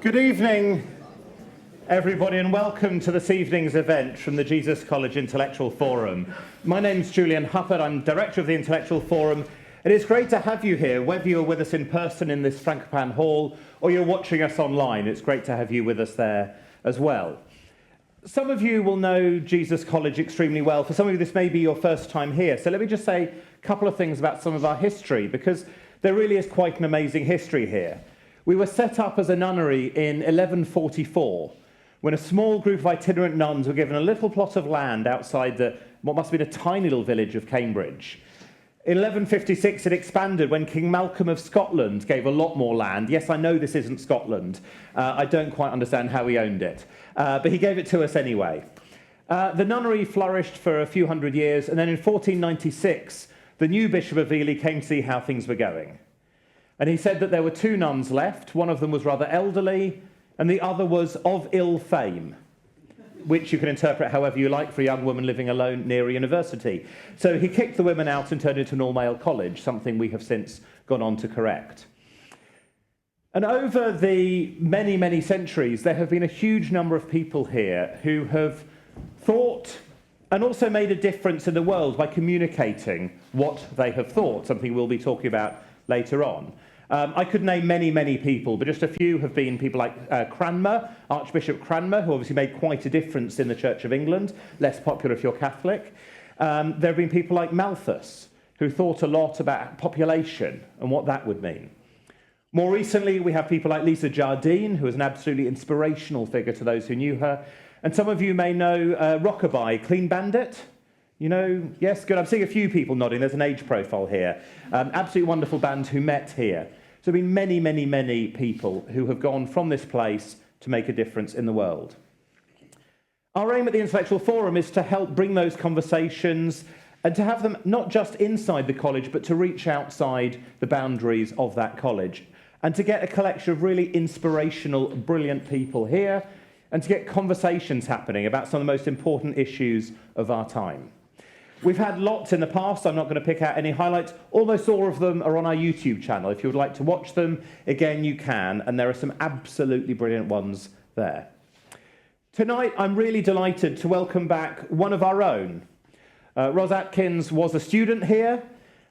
Good evening, everybody, and welcome to this evening's event from the Jesus College Intellectual Forum. My name's Julian Huppert. I'm Director of the Intellectual Forum. It is great to have you here, whether you're with us in person in this Frankopan Hall or you're watching us online. It's great to have you with us there as well. Some of you will know Jesus College extremely well. For some of you, this may be your first time here. So let me just say a couple of things about some of our history, because there really is quite an amazing history here. We were set up as a nunnery in 1144, when a small group of itinerant nuns were given a little plot of land outside what must have been a tiny little village of Cambridge. In 1156, it expanded when King Malcolm of Scotland gave a lot more land. Yes, I know this isn't Scotland. I don't quite understand how he owned it, but he gave it to us anyway. The nunnery flourished for a few hundred years, and then in 1496, the new Bishop of Ely came to see how things were going. And he said that there were two nuns left. One of them was rather elderly, and the other was of ill fame, which you can interpret however you like for a young woman living alone near a university. So he kicked the women out and turned it into an all-male college, something we have since gone on to correct. And over the many, many centuries, there have been a huge number of people here who have thought and also made a difference in the world by communicating what they have thought, something we'll be talking about later on. I could name many, many people, but just a few have been people like Cranmer, Archbishop Cranmer, who obviously made quite a difference in the Church of England, less popular if you're Catholic. There have been people like Malthus, who thought a lot about population and what that would mean. More recently, we have people like Lisa Jardine, who is an absolutely inspirational figure to those who knew her. And some of you may know Rockabye, Clean Bandit. You know, yes, good. I'm seeing a few people nodding. There's an age profile here. Absolutely wonderful band who met here. So there have been many, many, many people who have gone from this place to make a difference in the world. Our aim at the Intellectual Forum is to help bring those conversations and to have them not just inside the college, but to reach outside the boundaries of that college and to get a collection of really inspirational, brilliant people here and to get conversations happening about some of the most important issues of our time. We've had lots in the past. I'm not going to pick out any highlights. Almost all of them are on our YouTube channel. If you would like to watch them, again, you can. And there are some absolutely brilliant ones there. Tonight, I'm really delighted to welcome back one of our own. Ros Atkins was a student here,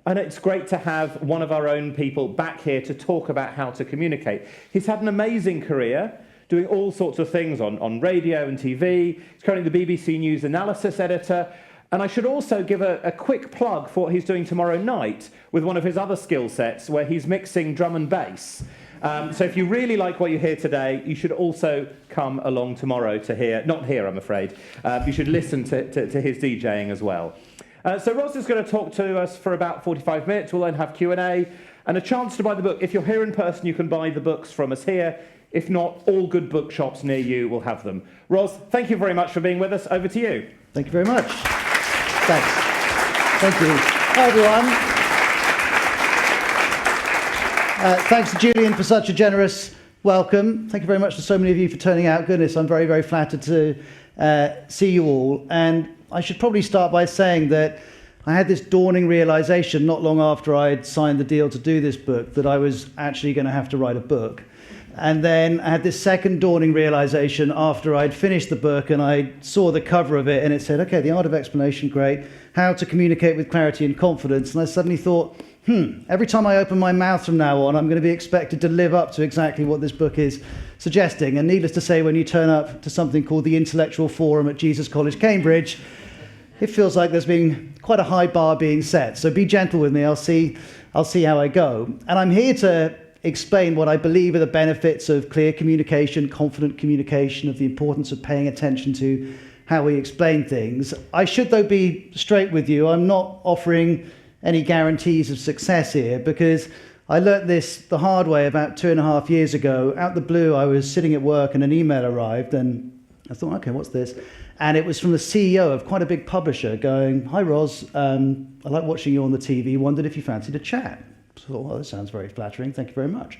and it's great to have one of our own people back here to talk about how to communicate. He's had an amazing career, doing all sorts of things on radio and TV. He's currently the BBC News analysis editor. And I should also give a quick plug for what he's doing tomorrow night with one of his other skill sets, where he's mixing drum and bass. So if you really like what you hear today, you should also come along tomorrow to hear, not here, I'm afraid. You should listen to his DJing as well. So Ros is going to talk to us for about 45 minutes. We'll then have Q&A and a chance to buy the book. If you're here in person, you can buy the books from us here. If not, all good bookshops near you will have them. Ros, thank you very much for being with us. Over to you. Thank you very much. Thanks. Thank you. Hi, everyone. Thanks to Julian for such a generous welcome. Thank you very much to so many of you for turning out. Goodness, I'm very, very flattered to see you all. And I should probably start by saying that I had this dawning realization not long after I'd signed the deal to do this book that I was actually going to have to write a book. And then I had this second dawning realization after I'd finished the book and I saw the cover of it and it said, okay, the art of explanation, great. How to communicate with clarity and confidence. And I suddenly thought, every time I open my mouth from now on, I'm going to be expected to live up to exactly what this book is suggesting. And needless to say, when you turn up to something called the Intellectual Forum at Jesus College, Cambridge, it feels like there's been quite a high bar being set. So be gentle with me. I'll see how I go. And I'm here to explain what I believe are the benefits of clear communication, confident communication, of the importance of paying attention to how we explain things. I should, though, be straight with you. I'm not offering any guarantees of success here, because I learnt this the hard way about 2.5 years ago. Out the blue, I was sitting at work and an email arrived, and I thought, okay, what's this? And it was from the CEO of quite a big publisher going, hi, Ros, I like watching you on the TV, wondered if you fancied a chat. So I thought, well, that sounds very flattering, thank you very much.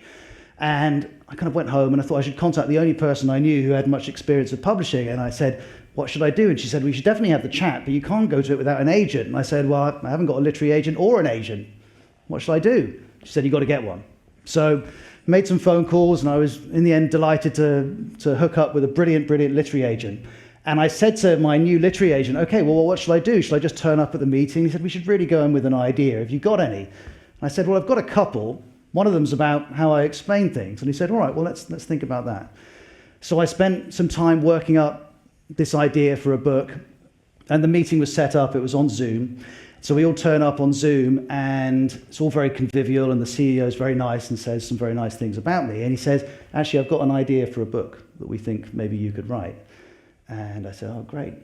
And I kind of went home and I thought I should contact the only person I knew who had much experience of publishing. And I said, what should I do? And she said, well, you should definitely have the chat, but you can't go to it without an agent. And I said, well, I haven't got a literary agent or an agent. What should I do? She said, you've got to get one. So made some phone calls, and I was, in the end, delighted to hook up with a brilliant literary agent. And I said to my new literary agent, okay, well, what should I do? Should I just turn up at the meeting? He said, we should really go in with an idea. Have you got any? And I said, well, I've got a couple. One of them's about how I explain things. And he said, all right, well, let's think about that. So I spent some time working up this idea for a book, and the meeting was set up. It was on Zoom. So we all turn up on Zoom, and it's all very convivial, and the CEO is very nice and says some very nice things about me. And he says, actually, I've got an idea for a book that we think maybe you could write. And I said, oh, great.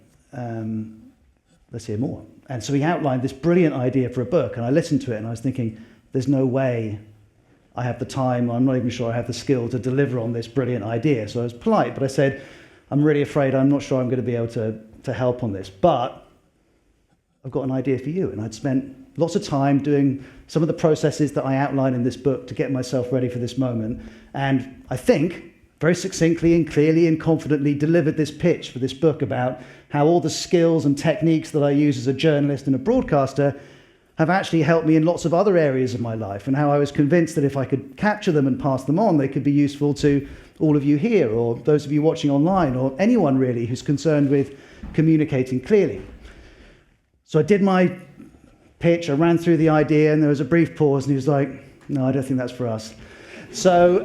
Let's hear more. And so he outlined this brilliant idea for a book, and I listened to it, and I was thinking, there's no way I have the time, I'm not even sure I have the skill to deliver on this brilliant idea. So I was polite, but I said, I'm really afraid I'm not sure I'm going to be able to help on this, but I've got an idea for you. And I'd spent lots of time doing some of the processes that I outline in this book to get myself ready for this moment. And I think very succinctly and clearly and confidently delivered this pitch for this book about how all the skills and techniques that I use as a journalist and a broadcaster have actually helped me in lots of other areas of my life, and how I was convinced that if I could capture them and pass them on, they could be useful to all of you here, or those of you watching online, or anyone really who's concerned with communicating clearly. So I did my pitch, I ran through the idea, and there was a brief pause, and he was like, no, I don't think that's for us. So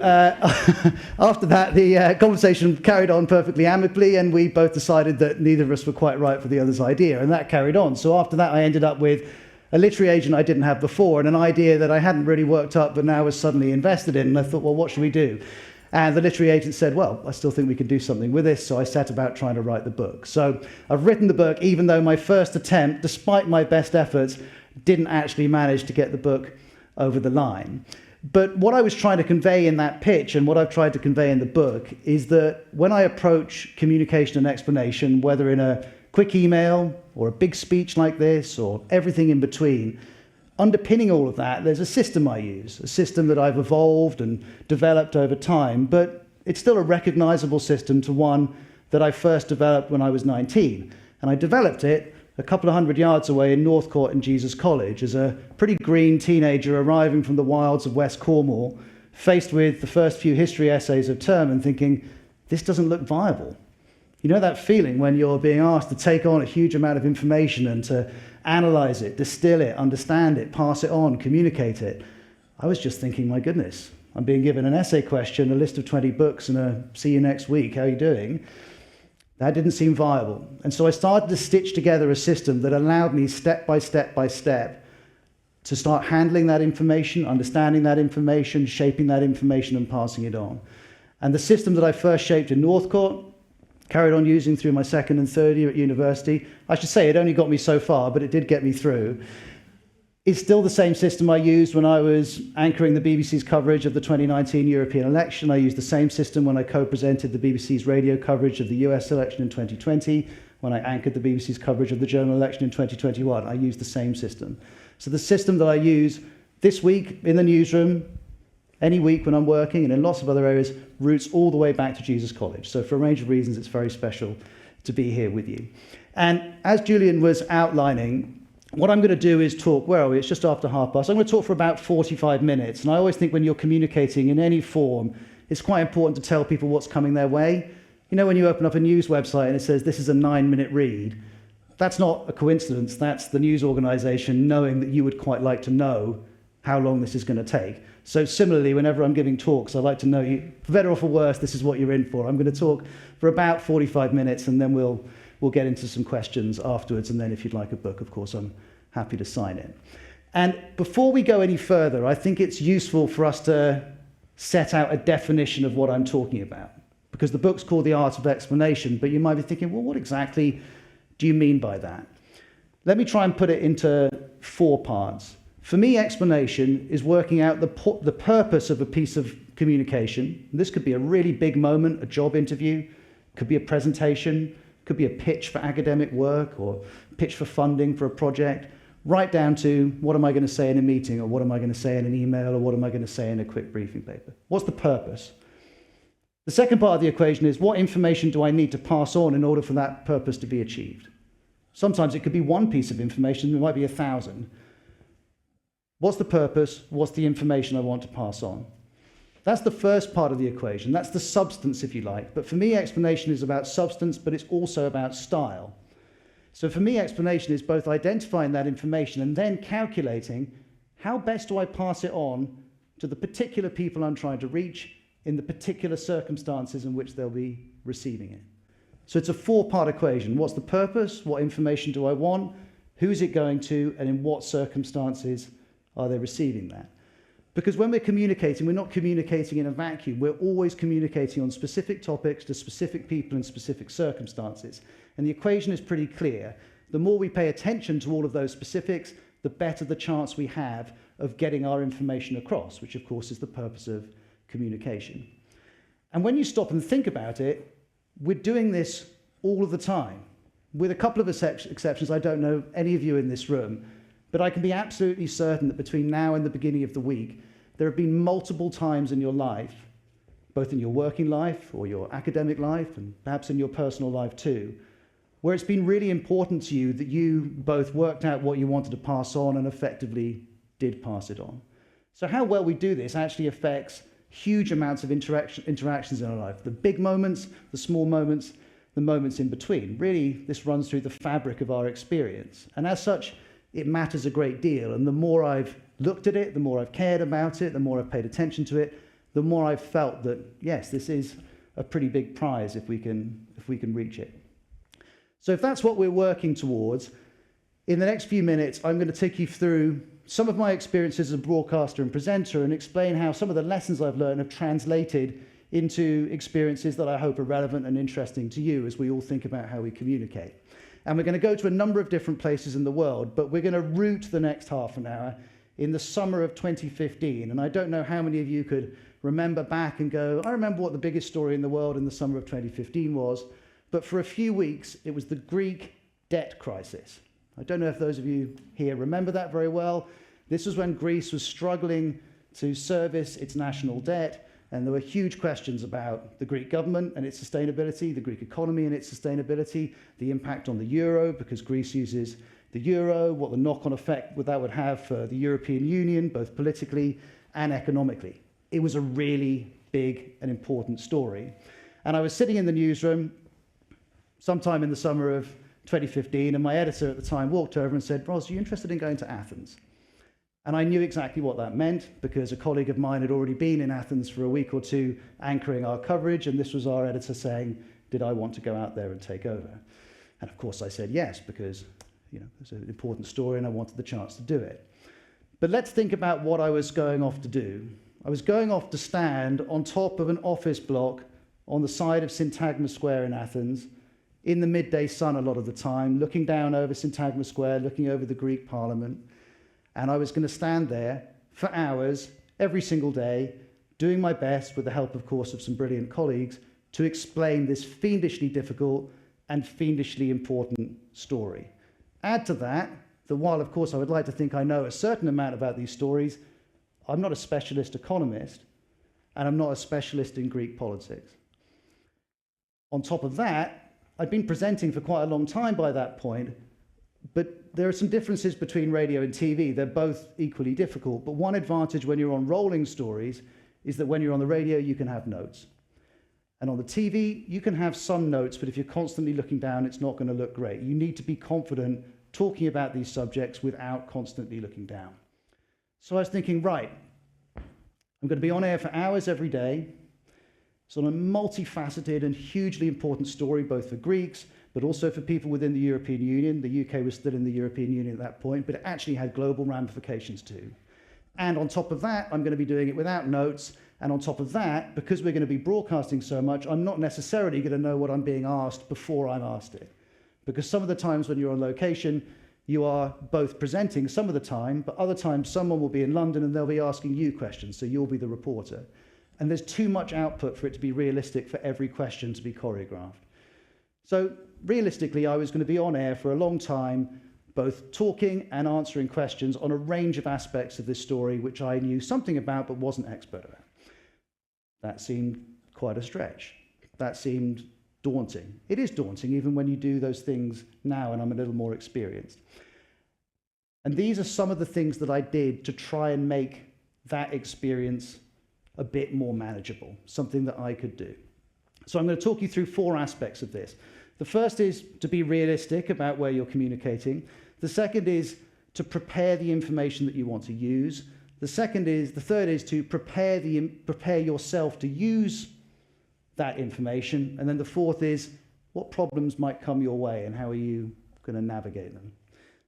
after that, the conversation carried on perfectly amicably, and we both decided that neither of us were quite right for the other's idea, and that carried on. So after that, I ended up with a literary agent I didn't have before, and an idea that I hadn't really worked up, but now was suddenly invested in. And I thought, well, what should we do? And the literary agent said, well, I still think we can do something with this. So I set about trying to write the book. So I've written the book, even though my first attempt, despite my best efforts, didn't actually manage to get the book over the line. But what I was trying to convey in that pitch, and what I've tried to convey in the book, is that when I approach communication and explanation, whether in a quick email or a big speech like this or everything in between, underpinning all of that, there's a system I use, a system that I've evolved and developed over time, but it's still a recognizable system to one that I first developed when I was 19. And I developed it a couple of 100 yards away in Northcourt in Jesus College as a pretty green teenager arriving from the wilds of West Cornwall, faced with the first few history essays of term and thinking, this doesn't look viable. You know that feeling when you're being asked to take on a huge amount of information and to analyze it, distill it, understand it, pass it on, communicate it? I was just thinking, my goodness, I'm being given an essay question, a list of 20 books, and a see you next week, how are you doing? That didn't seem viable. And so I started to stitch together a system that allowed me step by step by step to start handling that information, understanding that information, shaping that information and passing it on. And the system that I first shaped in Northcourt, carried on using through my second and third year at university. I should say it only got me so far, but it did get me through. It's still the same system I used when I was anchoring the BBC's coverage of the 2019 European election. I used the same system when I co-presented the BBC's radio coverage of the US election in 2020, when I anchored the BBC's coverage of the German election in 2021. I used the same system. So the system that I use this week in the newsroom, any week when I'm working, and in lots of other areas, roots all the way back to Jesus College. So for a range of reasons, it's very special to be here with you. And as Julian was outlining, what I'm going to do is talk, where are we? It's just after past. I'm going to talk for about 45 minutes. And I always think when you're communicating in any form, it's quite important to tell people what's coming their way. You know, when you open up a news website and it says, this is a 9-minute read, that's not a coincidence. That's the news organization knowing that you would quite like to know how long this is going to take. So similarly, whenever I'm giving talks, I like to know, you, for better or for worse, this is what you're in for. I'm going to talk for about 45 minutes, and then we'll get into some questions afterwards. And then if you'd like a book, of course, I'm happy to sign it. And before we go any further, I think it's useful for us to set out a definition of what I'm talking about. Because the book's called The Art of Explanation, but you might be thinking, well, what exactly do you mean by that? Let me try and put it into 4 parts. For me, explanation is working out the purpose of a piece of communication. This could be a really big moment, a job interview, could be a presentation, could be a pitch for academic work or pitch for funding for a project, right down to what am I going to say in a meeting, or what am I going to say in an email, or what am I going to say in a quick briefing paper? What's the purpose? The second part of the equation is what information do I need to pass on in order for that purpose to be achieved? Sometimes it could be one piece of information, it might be 1,000. What's the purpose? What's the information I want to pass on? That's the first part of the equation. That's the substance, if you like. But for me, explanation is about substance, but it's also about style. So for me, explanation is both identifying that information and then calculating how best do I pass it on to the particular people I'm trying to reach in the particular circumstances in which they'll be receiving it. So it's a four-part equation. What's the purpose? What information do I want? Who's it going to? And in what circumstances are they receiving that? Because when we're communicating, we're not communicating in a vacuum. We're always communicating on specific topics to specific people in specific circumstances. And the equation is pretty clear. The more we pay attention to all of those specifics, the better the chance we have of getting our information across, which of course is the purpose of communication. And when you stop and think about it, we're doing this all of the time. With a couple of exceptions, I don't know any of you in this room, but I can be absolutely certain that between now and the beginning of the week, there have been multiple times in your life, both in your working life or your academic life, and perhaps in your personal life too, where it's been really important to you that you both worked out what you wanted to pass on and effectively did pass it on. So how well we do this actually affects huge amounts of interactions in our life. The big moments, the small moments, the moments in between. Really, this runs through the fabric of our experience. And as such, it matters a great deal. And the more I've looked at it, the more I've cared about it, the more I've paid attention to it, the more I've felt that, yes, this is a pretty big prize if we can reach it. So if that's what we're working towards, in the next few minutes, I'm going to take you through some of my experiences as a broadcaster and presenter and explain how some of the lessons I've learned have translated into experiences that I hope are relevant and interesting to you as we all think about how we communicate. And we're going to go to a number of different places in the world, but we're going to root the next half an hour in the summer of 2015. And I don't know how many of you could remember back and go, I remember what the biggest story in the world in the summer of 2015 was. But for a few weeks, it was the Greek debt crisis. I don't know if those of you here remember that very well. This was when Greece was struggling to service its national debt, and there were huge questions about the Greek government and its sustainability, the Greek economy and its sustainability, the impact on the euro, because Greece uses the euro, what the knock-on effect that would have for the European Union, both politically and economically. It was a really big and important story. And I was sitting in the newsroom sometime in the summer of 2015, and my editor at the time walked over and said, Ros, are you interested in going to Athens? And I knew exactly what that meant, because a colleague of mine had already been in Athens for a week or two anchoring our coverage, and this was our editor saying, did I want to go out there and take over? And of course I said yes, because it's an important story and I wanted the chance to do it. But let's think about what I was going off to do. I was going off to stand on top of an office block on the side of Syntagma Square in Athens, in the midday sun a lot of the time, looking down over Syntagma Square, looking over the Greek Parliament. And I was going to stand there for hours, every single day, doing my best, with the help, of course, of some brilliant colleagues, to explain this fiendishly difficult and fiendishly important story. Add to that while, of course, I would like to think I know a certain amount about these stories, I'm not a specialist economist, and I'm not a specialist in Greek politics. On top of that, I'd been presenting for quite a long time by that point, but there are some differences between radio and TV. They're both equally difficult, but one advantage when you're on rolling stories is that when you're on the radio, you can have notes. And on the TV, you can have some notes, but if you're constantly looking down, it's not going to look great. You need to be confident talking about these subjects without constantly looking down. So I was thinking, right, I'm going to be on air for hours every day. It's on a multifaceted and hugely important story, both for Greeks, but also for people within the European Union. The UK was still in the European Union at that point, but it actually had global ramifications too. And on top of that, I'm going to be doing it without notes. And on top of that, because we're going to be broadcasting so much, I'm not necessarily going to know what I'm being asked before I'm asked it. Because some of the times when you're on location, you are both presenting some of the time, but other times someone will be in London and they'll be asking you questions, so you'll be the reporter. And there's too much output for it to be realistic for every question to be choreographed. So realistically, I was going to be on air for a long time, both talking and answering questions on a range of aspects of this story, which I knew something about but wasn't expert at. That seemed quite a stretch. That seemed daunting. It is daunting even when you do those things now and I'm a little more experienced. And these are some of the things that I did to try and make that experience a bit more manageable, something that I could do. So I'm going to talk you through 4 aspects of this. The first is to be realistic about where you're communicating. The second is to prepare the information that you want to use. The third is to prepare yourself to use that information. And then the fourth is what problems might come your way and how are you going to navigate them.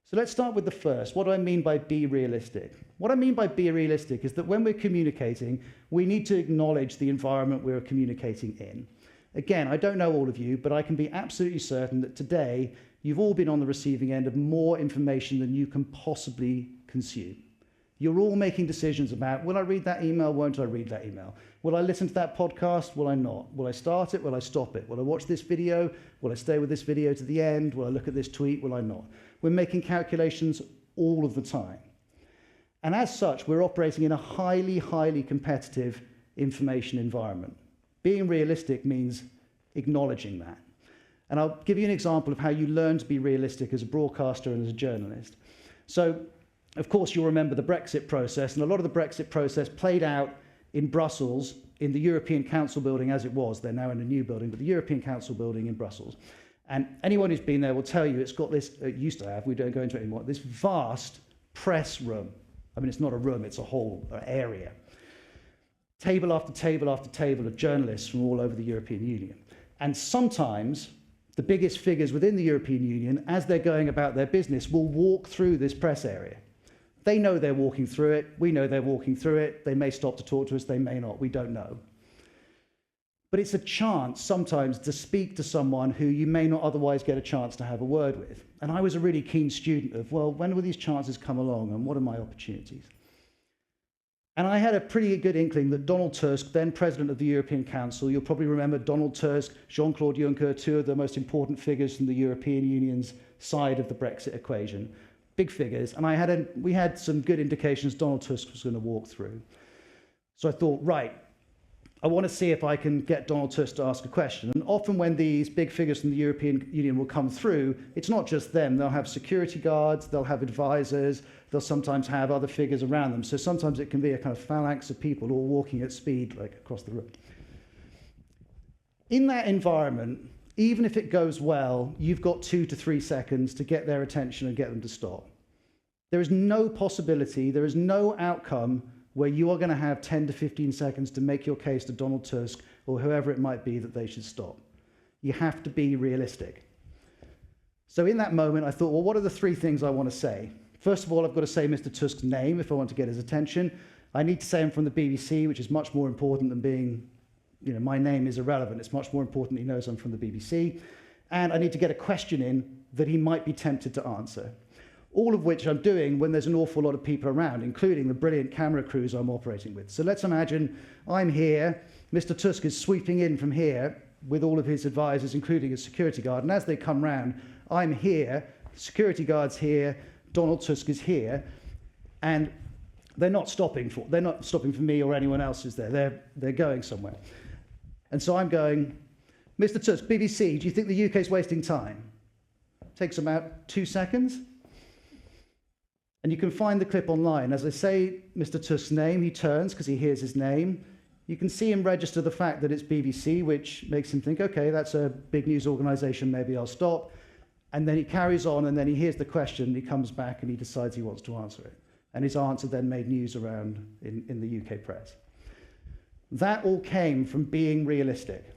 So let's start with the first. What do I mean by be realistic? What I mean by be realistic is that when we're communicating, we need to acknowledge the environment we're communicating in. Again, I don't know all of you, but I can be absolutely certain that today you've all been on the receiving end of more information than you can possibly consume. You're all making decisions about, will I read that email? Won't I read that email? Will I listen to that podcast? Will I not? Will I start it? Will I stop it? Will I watch this video? Will I stay with this video to the end? Will I look at this tweet? Will I not? We're making calculations all of the time. And as such, we're operating in a highly, highly competitive information environment. Being realistic means acknowledging that. And I'll give you an example of how you learn to be realistic as a broadcaster and as a journalist. So, of course, you'll remember the Brexit process, and a lot of the Brexit process played out in Brussels, in the European Council building as it was. They're now in a new building, but the European Council building in Brussels. And anyone who's been there will tell you it's got this, it used to have, we don't go into it anymore, this vast press room. I mean, it's not a room, it's a whole area. Table after table after table of journalists from all over the European Union. And sometimes the biggest figures within the European Union, as they're going about their business, will walk through this press area. They know they're walking through it. We know they're walking through it. They may stop to talk to us. They may not. We don't know. But it's a chance sometimes to speak to someone who you may not otherwise get a chance to have a word with. And I was a really keen student of, well, when will these chances come along and what are my opportunities? And I had a pretty good inkling that Donald Tusk, then President of the European Council, you'll probably remember Donald Tusk, Jean-Claude Juncker, 2 of the most important figures from the European Union's side of the Brexit equation. Big figures, and we had some good indications Donald Tusk was going to walk through. So I thought, right, I want to see if I can get Donald Tusk to ask a question. And often when these big figures from the European Union will come through, it's not just them. They'll have security guards, they'll have advisors, they'll sometimes have other figures around them. So sometimes it can be a kind of phalanx of people all walking at speed, like across the room. In that environment, even if it goes well, you've got 2 to 3 seconds to get their attention and get them to stop. There is no possibility, there is no outcome where you are going to have 10 to 15 seconds to make your case to Donald Tusk or whoever it might be that they should stop. You have to be realistic. So in that moment, I thought, well, what are the 3 things I want to say? First of all, I've got to say Mr. Tusk's name if I want to get his attention. I need to say him from the BBC, which is much more important than being, my name is irrelevant. It's much more important he knows I'm from the BBC. And I need to get a question in that he might be tempted to answer. All of which I'm doing when there's an awful lot of people around, including the brilliant camera crews I'm operating with. So let's imagine I'm here, Mr. Tusk is sweeping in from here with all of his advisors, including his security guard, and as they come round, I'm here, security guard's here, Donald Tusk is here, and they're not stopping for me or anyone else who's there. They're going somewhere. And so I'm going, Mr. Tusk, BBC, do you think the UK's wasting time? Takes about 2 seconds. And you can find the clip online. As I say Mr. Tusk's name, he turns because he hears his name. You can see him register the fact that it's BBC, which makes him think, okay, that's a big news organisation, maybe I'll stop. And then he carries on, and then he hears the question, he comes back, and he decides he wants to answer it. And his answer then made news around in the UK press. That all came from being realistic.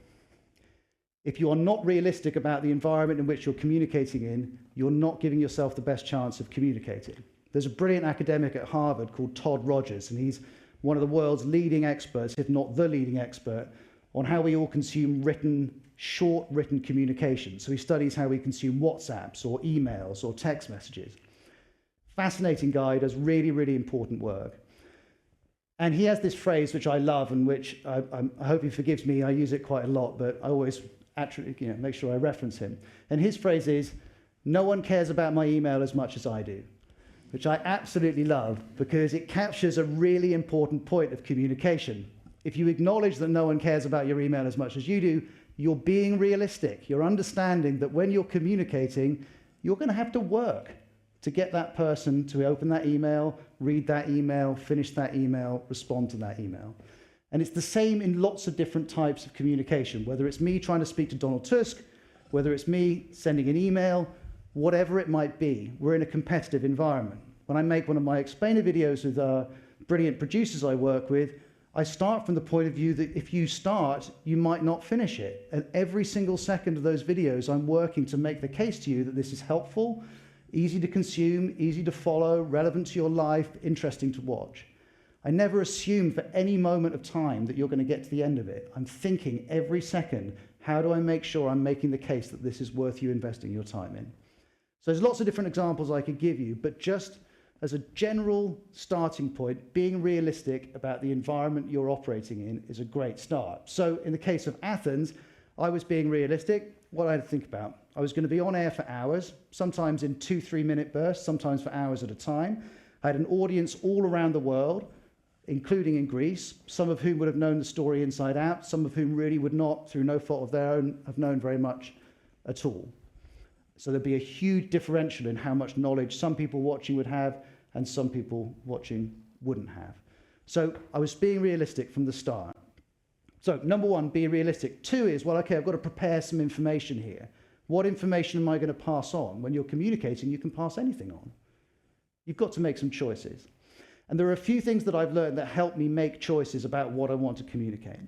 If you are not realistic about the environment in which you're communicating in, you're not giving yourself the best chance of communicating. There's a brilliant academic at Harvard called Todd Rogers, and he's one of the world's leading experts, if not the leading expert, on how we all consume short written communication. So he studies how we consume WhatsApps or emails or text messages. Fascinating guy, does really, really important work. And he has this phrase which I love and which I hope he forgives me, I use it quite a lot, but I always actually make sure I reference him. And his phrase is, no one cares about my email as much as I do. Which I absolutely love because it captures a really important point of communication. If you acknowledge that no one cares about your email as much as you do, you're being realistic. You're understanding that when you're communicating, you're going to have to work to get that person to open that email, read that email, finish that email, respond to that email. And it's the same in lots of different types of communication, whether it's me trying to speak to Donald Tusk, whether it's me sending an email, whatever it might be. We're in a competitive environment. When I make one of my explainer videos with brilliant producers I work with, I start from the point of view that if you start, you might not finish it. And every single second of those videos, I'm working to make the case to you that this is helpful, easy to consume, easy to follow, relevant to your life, interesting to watch. I never assume for any moment of time that you're going to get to the end of it. I'm thinking every second, how do I make sure I'm making the case that this is worth you investing your time in? So there's lots of different examples I could give you, but just as a general starting point, being realistic about the environment you're operating in is a great start. So in the case of Athens, I was being realistic. What I had to think about, I was going to be on air for hours, sometimes in 2-3 minute bursts, sometimes for hours at a time. I had an audience all around the world, including in Greece, some of whom would have known the story inside out, some of whom really would not, through no fault of their own, have known very much at all. So there'd be a huge differential in how much knowledge some people watching would have and some people watching wouldn't have. So I was being realistic from the start. So number one, be realistic. Two is, well, okay, I've got to prepare some information here. What information am I going to pass on? When you're communicating, you can pass anything on. You've got to make some choices. And there are a few things that I've learned that help me make choices about what I want to communicate.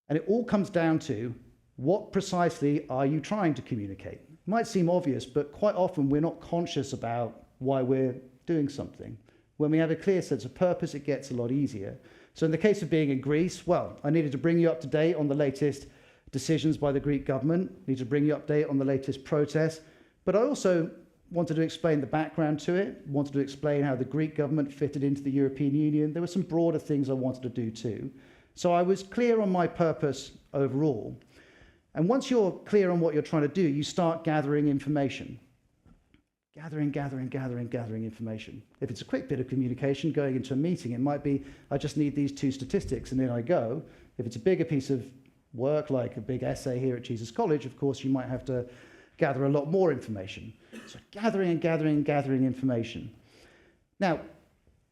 And it all comes down to, what precisely are you trying to communicate? It might seem obvious, but quite often we're not conscious about why we're doing something. When we have a clear sense of purpose, it gets a lot easier. So in the case of being in Greece, well, I needed to bring you up to date on the latest decisions by the Greek government, need to bring you up to date on the latest protests, but I also wanted to explain the background to it, wanted to explain how the Greek government fitted into the European Union. There were some broader things I wanted to do too. So I was clear on my purpose overall. And once you're clear on what you're trying to do, you start gathering information. Gathering information. If it's a quick bit of communication going into a meeting, it might be, I just need these 2 statistics and then I go. If it's a bigger piece of work, like a big essay here at Jesus College, of course, you might have to gather a lot more information. So gathering information. Now,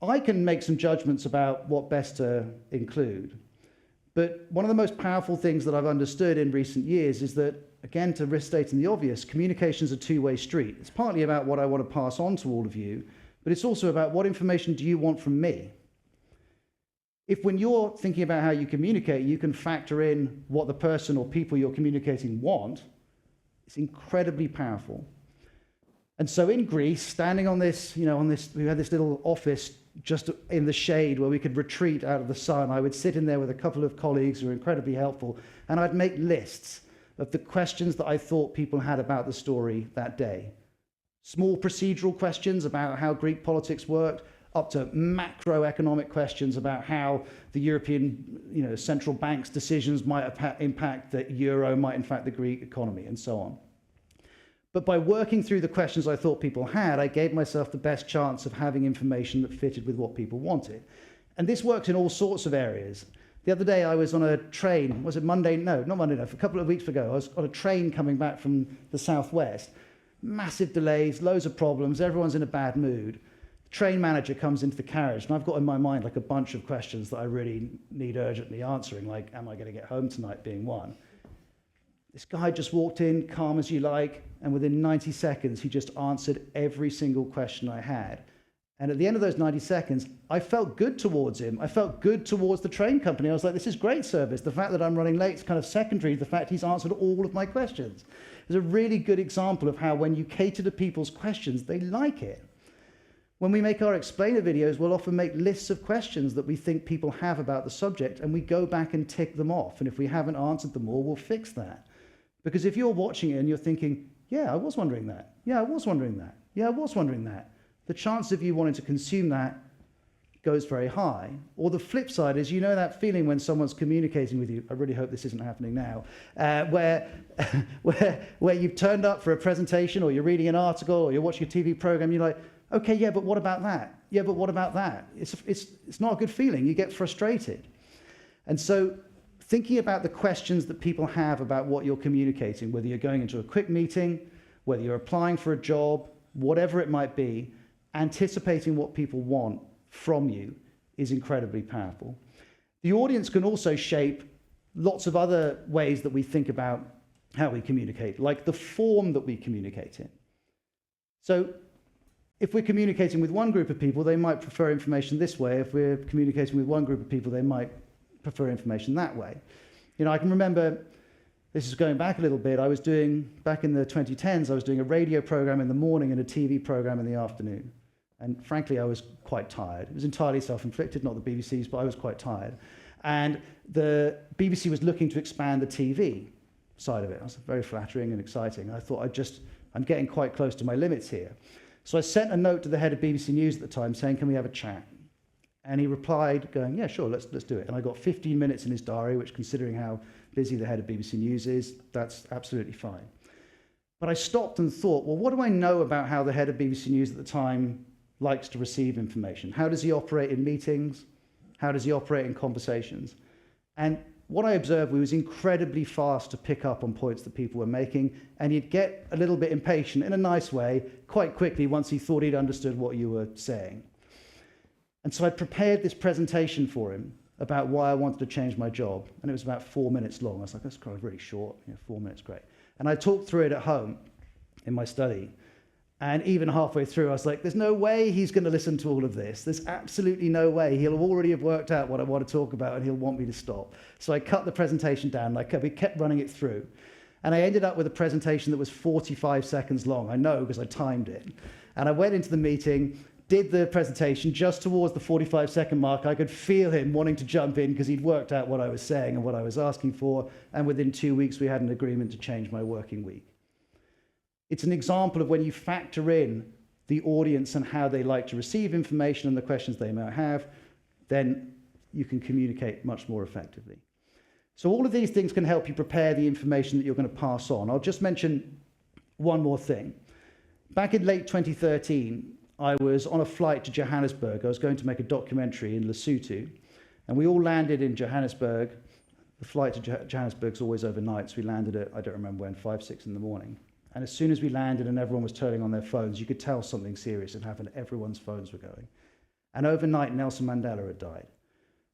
I can make some judgments about what best to include, but one of the most powerful things that I've understood in recent years is that, again, to risk stating the obvious, communication is a two-way street. It's partly about what I want to pass on to all of you, but it's also about what information do you want from me? If when you're thinking about how you communicate, you can factor in what the person or people you're communicating want, it's incredibly powerful. And so in Greece, standing on this, we had this little office just in the shade where we could retreat out of the sun. I would sit in there with a couple of colleagues who were incredibly helpful, and I'd make lists of the questions that I thought people had about the story that day. Small procedural questions about how Greek politics worked, up to macroeconomic questions about how the European central bank's decisions might impact the euro, might impact the Greek economy, and so on. But by working through the questions I thought people had, I gave myself the best chance of having information that fitted with what people wanted. And this works in all sorts of areas. The other day I was on a train, was it Monday? No, not Monday, no, a couple of weeks ago. I was on a train coming back from the southwest. Massive delays, loads of problems, everyone's in a bad mood. The train manager comes into the carriage, and I've got in my mind like a bunch of questions that I really need urgently answering, like, am I going to get home tonight being one? This guy just walked in, calm as you like, and within 90 seconds, he just answered every single question I had. And at the end of those 90 seconds, I felt good towards him. I felt good towards the train company. I was like, this is great service. The fact that I'm running late is kind of secondary to the fact he's answered all of my questions. It's a really good example of how when you cater to people's questions, they like it. When we make our explainer videos, we'll often make lists of questions that we think people have about the subject, and we go back and tick them off. And if we haven't answered them all, we'll fix that. Because if you're watching it and you're thinking, yeah, I was wondering that. Yeah, I was wondering that. Yeah, I was wondering that. The chance of you wanting to consume that goes very high. Or the flip side is, that feeling when someone's communicating with you, I really hope this isn't happening now, where you've turned up for a presentation, or you're reading an article, or you're watching a TV program, you're like, okay, yeah, but what about that? Yeah, but what about that? It's not a good feeling. You get frustrated. And so thinking about the questions that people have about what you're communicating, whether you're going into a quick meeting, whether you're applying for a job, whatever it might be, anticipating what people want from you is incredibly powerful. The audience can also shape lots of other ways that we think about how we communicate, like the form that we communicate in. So if we're communicating with one group of people, they might prefer information this way. If we're communicating with one group of people, they might prefer information that way. You know, I can remember, this is going back a little bit, back in the 2010s, I was doing a radio program in the morning and a TV program in the afternoon. And frankly, I was quite tired. It was entirely self-inflicted, not the BBC's, but I was quite tired. And the BBC was looking to expand the TV side of it. It was very flattering and exciting. I thought, I'm getting quite close to my limits here. So I sent a note to the head of BBC News at the time saying, can we have a chat? And he replied, going, yeah, sure, let's do it. And I got 15 minutes in his diary, which, considering how busy the head of BBC News is, that's absolutely fine. But I stopped and thought, well, what do I know about how the head of BBC News at the time likes to receive information? How does he operate in meetings? How does he operate in conversations? And what I observed, he was incredibly fast to pick up on points that people were making, and he'd get a little bit impatient in a nice way quite quickly once he thought he'd understood what you were saying. And so I prepared this presentation for him about why I wanted to change my job, and it was about 4 minutes long. I was like, that's kind of really short, 4 minutes, great. And I talked through it at home in my study, and even halfway through, I was like, there's no way he's going to listen to all of this. There's absolutely no way. He'll already have worked out what I want to talk about, and he'll want me to stop. So I cut the presentation down. We kept running it through. And I ended up with a presentation that was 45 seconds long. I know, because I timed it. And I went into the meeting, did the presentation. Just towards the 45-second mark, I could feel him wanting to jump in because he'd worked out what I was saying and what I was asking for. And within 2 weeks, we had an agreement to change my working week. It's an example of when you factor in the audience and how they like to receive information and the questions they might have, then you can communicate much more effectively. So all of these things can help you prepare the information that you're going to pass on. I'll just mention one more thing. Back in late 2013, I was on a flight to Johannesburg. I was going to make a documentary in Lesotho, and we all landed in Johannesburg. The flight to Johannesburg is always overnight, so we landed at, I don't remember when, 5, 6 in the morning. And as soon as we landed and everyone was turning on their phones, you could tell something serious had happened. Everyone's phones were going. And overnight, Nelson Mandela had died.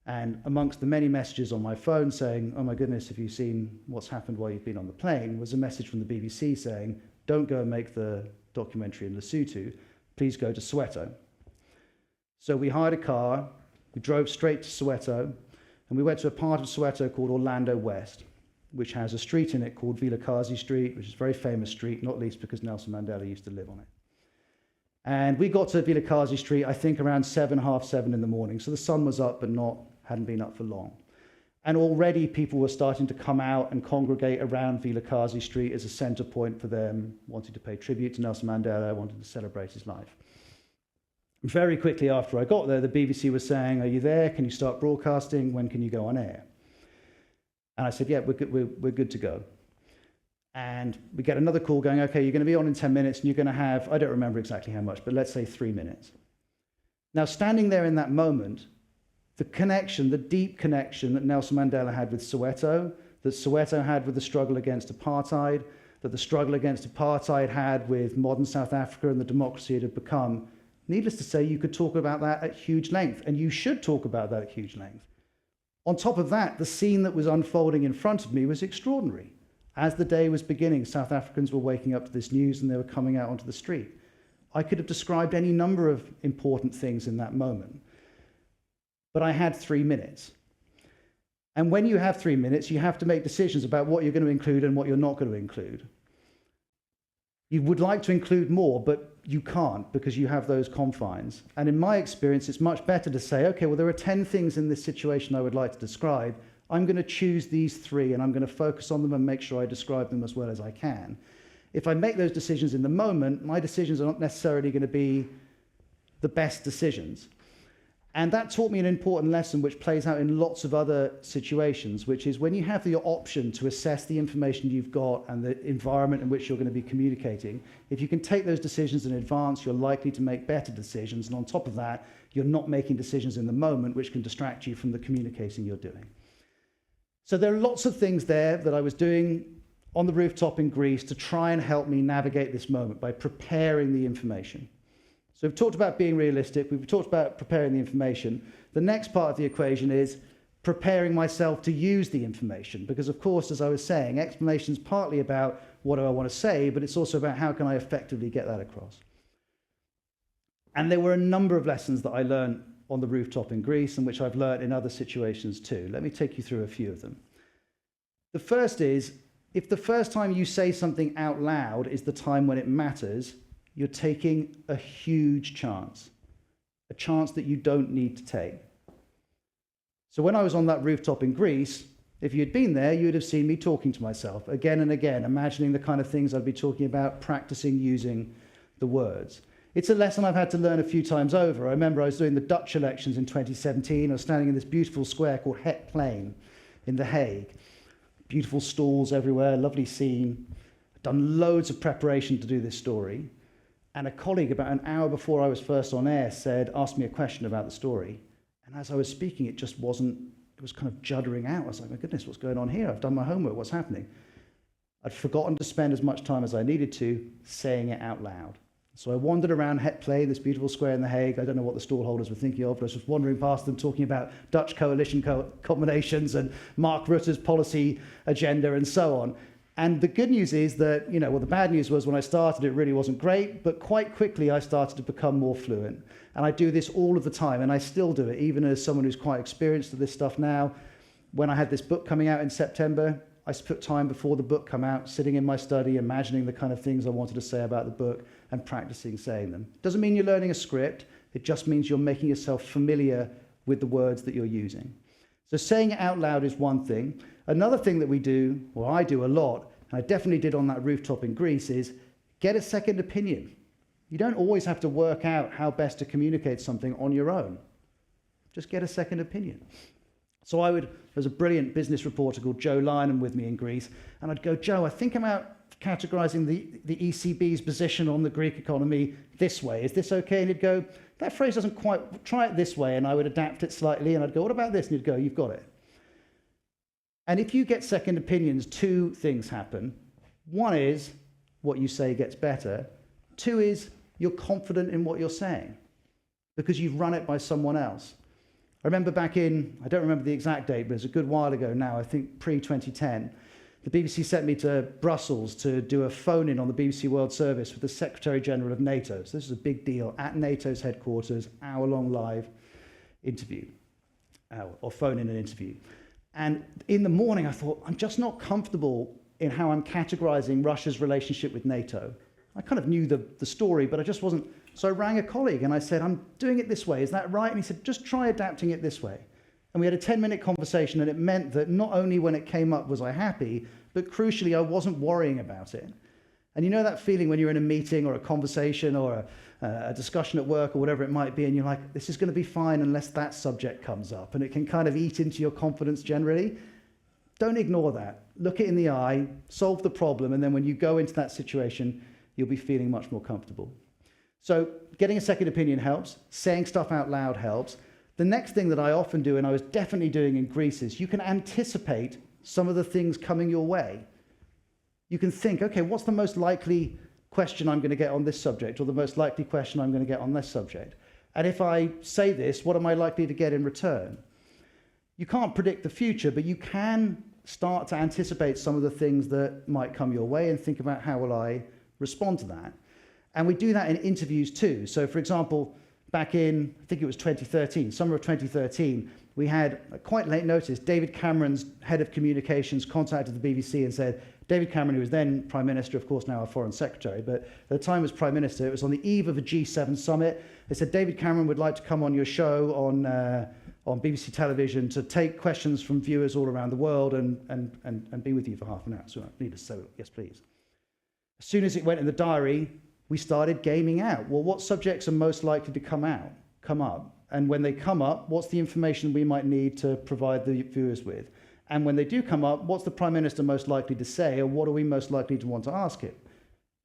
And amongst the many messages on my phone saying, oh my goodness, have you seen what's happened while you've been on the plane, was a message from the BBC saying, don't go and make the documentary in Lesotho, please go to Soweto. So we hired a car, we drove straight to Soweto, and we went to a part of Soweto called Orlando West, which has a street in it called Vilakazi Street, which is a very famous street, not least because Nelson Mandela used to live on it. And we got to Vilakazi Street, I think, around 7, half 7 in the morning. So the sun was up, but hadn't been up for long. And already people were starting to come out and congregate around Vilakazi Street as a center point for them, wanting to pay tribute to Nelson Mandela, wanting to celebrate his life. Very quickly after I got there, the BBC was saying, are you there? Can you start broadcasting? When can you go on air? And I said, yeah, we're good to go. And we get another call going, okay, you're going to be on in 10 minutes, and you're going to have, I don't remember exactly how much, but let's say 3 minutes. Now, standing there in that moment, the connection, the deep connection that Nelson Mandela had with Soweto, that Soweto had with the struggle against apartheid, that the struggle against apartheid had with modern South Africa and the democracy it had become, needless to say, you could talk about that at huge length, and you should talk about that at huge length. On top of that, the scene that was unfolding in front of me was extraordinary. As the day was beginning, South Africans were waking up to this news and they were coming out onto the street. I could have described any number of important things in that moment. But I had 3 minutes. And when you have 3 minutes, you have to make decisions about what you're going to include and what you're not going to include. You would like to include more, but you can't because you have those confines. And in my experience, it's much better to say, okay, well, there are 10 things in this situation I would like to describe. I'm going to choose these 3 and I'm going to focus on them and make sure I describe them as well as I can. If I make those decisions in the moment, my decisions are not necessarily going to be the best decisions. And that taught me an important lesson which plays out in lots of other situations, which is when you have the option to assess the information you've got and the environment in which you're going to be communicating, if you can take those decisions in advance, you're likely to make better decisions. And on top of that, you're not making decisions in the moment, which can distract you from the communicating you're doing. So there are lots of things there that I was doing on the rooftop in Greece to try and help me navigate this moment by preparing the information. So we've talked about being realistic, we've talked about preparing the information. The next part of the equation is preparing myself to use the information. Because, of course, as I was saying, explanation is partly about what do I want to say, but it's also about how can I effectively get that across. And there were a number of lessons that I learned on the rooftop in Greece and which I've learned in other situations too. Let me take you through a few of them. The first is, if the first time you say something out loud is the time when it matters, you're taking a huge chance, a chance that you don't need to take. So when I was on that rooftop in Greece, if you'd been there, you'd have seen me talking to myself again and again, imagining the kind of things I'd be talking about, practicing using the words. It's a lesson I've had to learn a few times over. I remember I was doing the Dutch elections in 2017. I was standing in this beautiful square called Het Plein in The Hague. Beautiful stalls everywhere, lovely scene. I'd done loads of preparation to do this story. And a colleague, about an hour before I was first on air, asked me a question about the story. And as I was speaking, it was kind of juddering out. I was like, my goodness, what's going on here? I've done my homework, what's happening? I'd forgotten to spend as much time as I needed to saying it out loud. So I wandered around Het Plein, this beautiful square in The Hague. I don't know what the stallholders were thinking of, but I was just wandering past them talking about Dutch coalition combinations and Mark Rutte's policy agenda and so on. And the good news is that, the bad news was when I started, it really wasn't great, but quite quickly I started to become more fluent. And I do this all of the time, and I still do it, even as someone who's quite experienced at this stuff now. When I had this book coming out in September, I put time before the book come out, sitting in my study, imagining the kind of things I wanted to say about the book and practicing saying them. Doesn't mean you're learning a script. It just means you're making yourself familiar with the words that you're using. So saying it out loud is one thing. Another thing that we do, or I do a lot, and I definitely did on that rooftop in Greece, is get a second opinion. You don't always have to work out how best to communicate something on your own. Just get a second opinion. So there's a brilliant business reporter called Joe Lynham with me in Greece, and I'd go, Joe, I think I'm out categorizing the ECB's position on the Greek economy this way. Is this okay? And he'd go, that phrase doesn't quite, try it this way, and I would adapt it slightly, and I'd go, what about this? And he'd go, you've got it. And if you get second opinions, two things happen. One is what you say gets better. Two is you're confident in what you're saying because you've run it by someone else. I remember back in, I don't remember the exact date, but it's a good while ago now, I think pre-2010, the BBC sent me to Brussels to do a phone-in on the BBC World Service with the Secretary General of NATO. So this is a big deal at NATO's headquarters, hour-long live interview, or phone-in an interview. And in the morning, I thought, I'm just not comfortable in how I'm categorizing Russia's relationship with NATO. I kind of knew the story, but I just wasn't. So I rang a colleague and I said, I'm doing it this way. Is that right? And he said, just try adapting it this way. And we had a 10-minute conversation, and it meant that not only when it came up was I happy, but crucially, I wasn't worrying about it. And you know that feeling when you're in a meeting or a conversation or a discussion at work or whatever it might be, and you're like, this is going to be fine unless that subject comes up, and it can kind of eat into your confidence generally. Don't ignore that. Look it in the eye, solve the problem, and then when you go into that situation, you'll be feeling much more comfortable. So getting a second opinion helps. Saying stuff out loud helps. The next thing that I often do, and I was definitely doing in Greece, is you can anticipate some of the things coming your way. You can think, okay, what's the most likely question I'm going to get on this subject, or the most likely question I'm going to get on this subject? And if I say this, what am I likely to get in return? You can't predict the future, but you can start to anticipate some of the things that might come your way and think about how will I respond to that. And we do that in interviews too. So for example, back in, I think it was 2013, summer of 2013, we had, quite late notice, David Cameron's head of communications contacted the BBC and said, David Cameron, who was then Prime Minister, of course now our Foreign Secretary, but at the time was Prime Minister, it was on the eve of a G7 summit. They said, David Cameron would like to come on your show on BBC television to take questions from viewers all around the world and be with you for half an hour. So needless to say, yes, please. As soon as it went in the diary, we started gaming out. Well, what subjects are most likely to come up? And when they come up, what's the information we might need to provide the viewers with? And when they do come up, what's the Prime Minister most likely to say, or what are we most likely to want to ask him?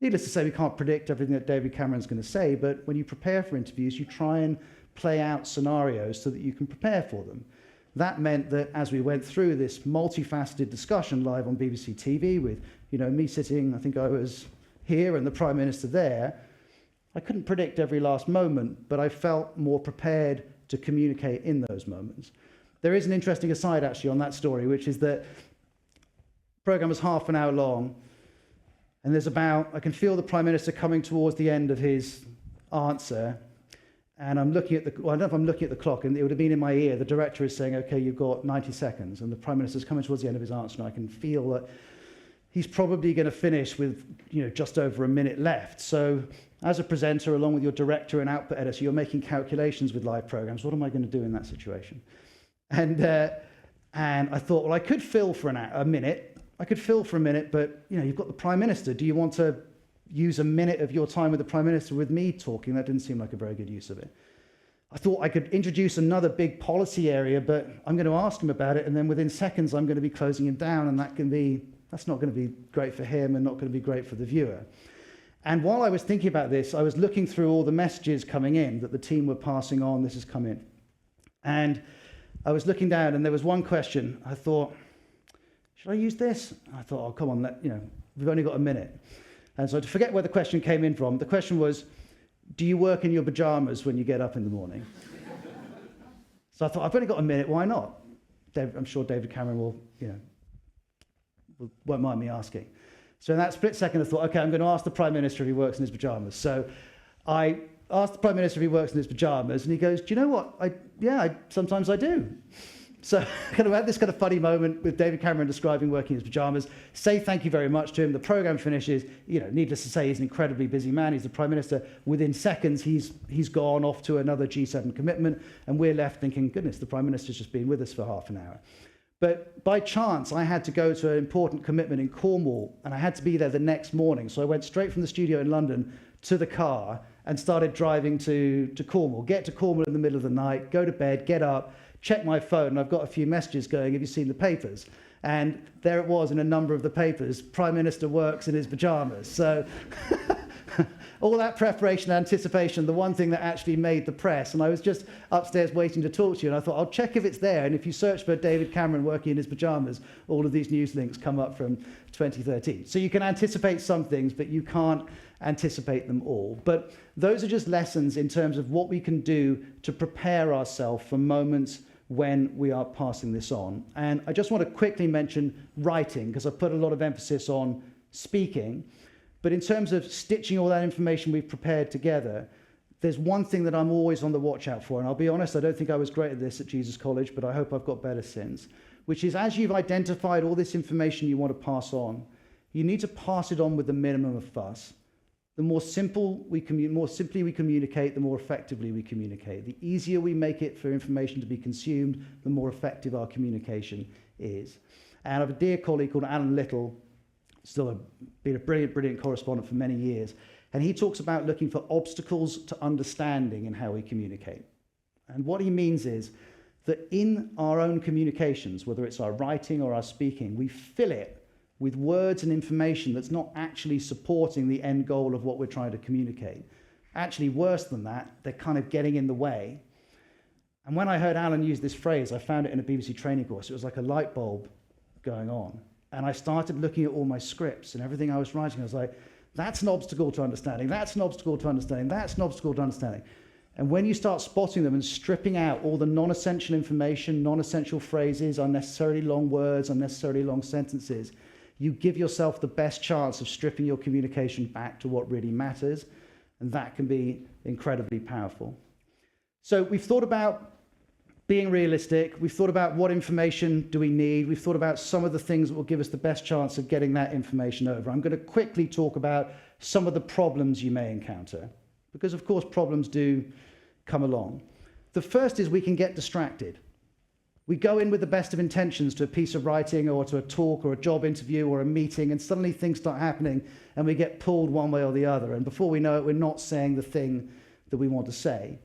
Needless to say, we can't predict everything that David Cameron's going to say, but when you prepare for interviews, you try and play out scenarios so that you can prepare for them. That meant that as we went through this multifaceted discussion live on BBC TV with, me sitting, I think I was here and the Prime Minister there, I couldn't predict every last moment, but I felt more prepared to communicate in those moments. there is an interesting aside actually on that story, which is that the programme was half an hour long, and I can feel the Prime Minister coming towards the end of his answer, and I'm looking at I don't know if I'm looking at the clock, and it would have been in my ear, the director is saying, okay, you've got 90 seconds, and the Prime Minister's coming towards the end of his answer, and I can feel that he's probably going to finish with, just over a minute left. So as a presenter, along with your director and output editor, you're making calculations with live programs. What am I going to do in that situation? And I thought, well, I could fill for a minute. I could fill for a minute, but you've got the Prime Minister. Do you want to use a minute of your time with the Prime Minister with me talking? That didn't seem like a very good use of it. I thought I could introduce another big policy area, but I'm going to ask him about it, and then within seconds I'm going to be closing him down, and that's not going to be great for him and not going to be great for the viewer. And while I was thinking about this, I was looking through all the messages coming in that the team were passing on. This has come in. And I was looking down, and there was one question. I thought, should I use this? I thought, oh, come on, we've only got a minute. And so to forget where the question came in from, the question was, do you work in your pajamas when you get up in the morning? So I thought, I've only got a minute, why not? I'm sure David Cameron won't mind me asking. So in that split second, I thought, okay, I'm going to ask the Prime Minister if he works in his pajamas. So I asked the Prime Minister if he works in his pajamas, and he goes, do you know what? Sometimes I do. So kind of had this kind of funny moment with David Cameron describing working in his pajamas, say thank you very much to him. The programme finishes, needless to say, he's an incredibly busy man. He's the Prime Minister. Within seconds, he's gone off to another G7 commitment, and we're left thinking, goodness, the Prime Minister's just been with us for half an hour. But by chance, I had to go to an important commitment in Cornwall, and I had to be there the next morning. So I went straight from the studio in London to the car and started driving to Cornwall. Get to Cornwall in the middle of the night, go to bed, get up, check my phone, and I've got a few messages going, have you seen the papers? And there it was in a number of the papers, Prime Minister works in his pajamas. So all that preparation and anticipation, the one thing that actually made the press. And I was just upstairs waiting to talk to you, and I thought, I'll check if it's there. And if you search for David Cameron working in his pajamas, all of these news links come up from 2013. So you can anticipate some things, but you can't anticipate them all. But those are just lessons in terms of what we can do to prepare ourselves for moments when we are passing this on. And I just want to quickly mention writing, because I put a lot of emphasis on speaking. But in terms of stitching all that information we've prepared together, there's one thing that I'm always on the watch out for, and I'll be honest, I don't think I was great at this at Jesus College, but I hope I've got better since, which is as you've identified all this information you want to pass on, you need to pass it on with the minimum of fuss. The more simply we communicate, the more effectively we communicate. The easier we make it for information to be consumed, the more effective our communication is. And I have a dear colleague called Alan Little, been a brilliant correspondent for many years, and he talks about looking for obstacles to understanding in how we communicate. And what he means is that in our own communications, whether it's our writing or our speaking, we fill it with words and information that's not actually supporting the end goal of what we're trying to communicate. Actually, worse than that, they're kind of getting in the way. And when I heard Alan use this phrase, I found it in a BBC training course. It was like a light bulb going on. And I started looking at all my scripts and everything I was writing. I was like, that's an obstacle to understanding. That's an obstacle to understanding. That's an obstacle to understanding. And when you start spotting them and stripping out all the non-essential information, non-essential phrases, unnecessarily long words, unnecessarily long sentences, you give yourself the best chance of stripping your communication back to what really matters, and that can be incredibly powerful. So we've thought about being realistic, we've thought about what information do we need, we've thought about some of the things that will give us the best chance of getting that information over. I'm going to quickly talk about some of the problems you may encounter, because of course problems do come along. The first is we can get distracted. We go in with the best of intentions to a piece of writing or to a talk or a job interview or a meeting, and suddenly things start happening and we get pulled one way or the other. And before we know it, we're not saying the thing that we want to say.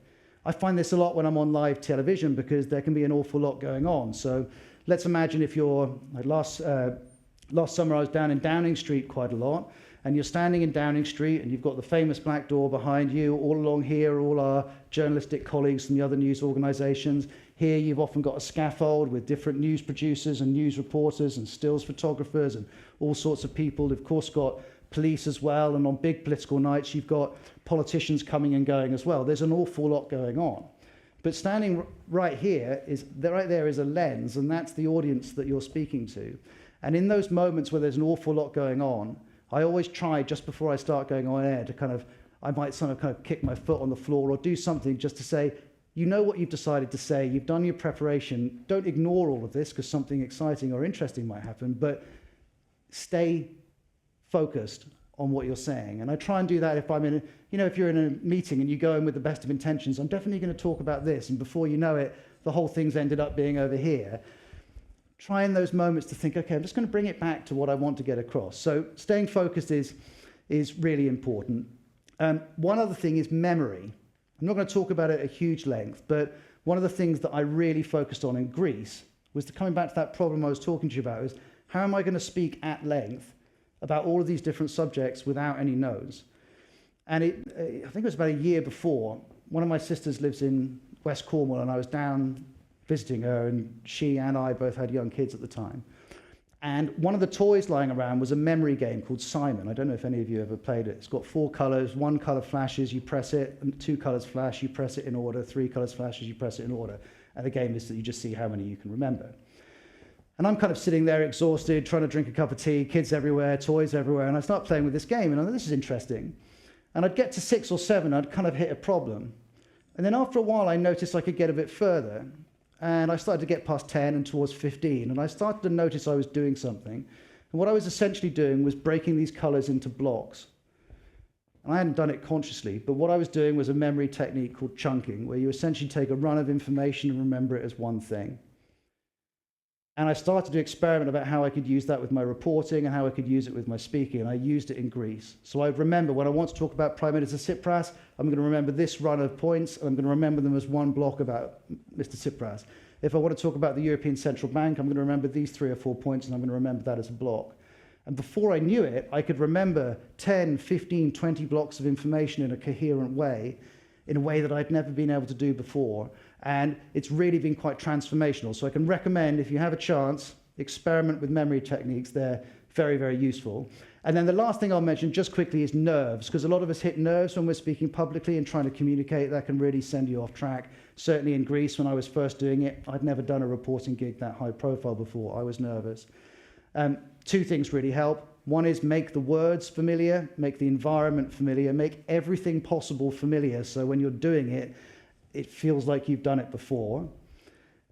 I find this a lot when I'm on live television because there can be an awful lot going on. So let's imagine if you're, last summer I was down in Downing Street quite a lot, and you're standing in Downing Street and you've got the famous black door behind you. All along here, all our journalistic colleagues from the other news organisations. Here you've often got a scaffold with different news producers and news reporters and stills photographers and all sorts of people. Of course, got police as well, and on big political nights you've got politicians coming and going as well. There's an awful lot going on. But standing right here, right there is a lens, and that's the audience that you're speaking to. And in those moments where there's an awful lot going on, I always try, just before I start going on air, to I might kind of kick my foot on the floor or do something just to say, you know what you've decided to say, you've done your preparation, don't ignore all of this because something exciting or interesting might happen, but stay focused on what you're saying. And I try and do that if I'm if you're in a meeting and you go in with the best of intentions, I'm definitely going to talk about this, and before you know it, the whole thing's ended up being over here. Try in those moments to think, okay, I'm just going to bring it back to what I want to get across. So staying focused is really important. One other thing is memory. I'm not going to talk about it at huge length, but one of the things that I really focused on in Greece was coming back to that problem I was talking to you about, is how am I going to speak at length about all of these different subjects without any notes? And I think it was about a year before, one of my sisters lives in West Cornwall, and I was down visiting her, and she and I both had young kids at the time. And one of the toys lying around was a memory game called Simon. I don't know if any of you ever played it. It's got 4 colours, 1 colour flashes, you press it, and 2 colours flash, you press it in order, 3 colours flashes, you press it in order. And the game is that you just see how many you can remember. And I'm kind of sitting there exhausted, trying to drink a cup of tea, kids everywhere, toys everywhere, and I start playing with this game, and I thought, this is interesting. And I'd get to 6 or 7, I'd kind of hit a problem. And then after a while, I noticed I could get a bit further. And I started to get past 10 and towards 15, and I started to notice I was doing something. And what I was essentially doing was breaking these colours into blocks. And I hadn't done it consciously, but what I was doing was a memory technique called chunking, where you essentially take a run of information and remember it as one thing. And I started to experiment about how I could use that with my reporting and how I could use it with my speaking, and I used it in Greece. So I remember when I want to talk about Prime Minister Tsipras, I'm going to remember this run of points, and I'm going to remember them as one block about Mr. Tsipras. If I want to talk about the European Central Bank, I'm going to remember these 3 or 4 points, and I'm going to remember that as a block. And before I knew it, I could remember 10, 15, 20 blocks of information in a coherent way, in a way that I'd never been able to do before. And it's really been quite transformational. So I can recommend, if you have a chance, experiment with memory techniques. They're very, very useful. And then the last thing I'll mention just quickly is nerves, because a lot of us hit nerves when we're speaking publicly and trying to communicate. That can really send you off track. Certainly in Greece, when I was first doing it, I'd never done a reporting gig that high profile before. I was nervous. 2 things really help. One is make the words familiar, make the environment familiar, make everything possible familiar, so when you're doing it, it feels like you've done it before.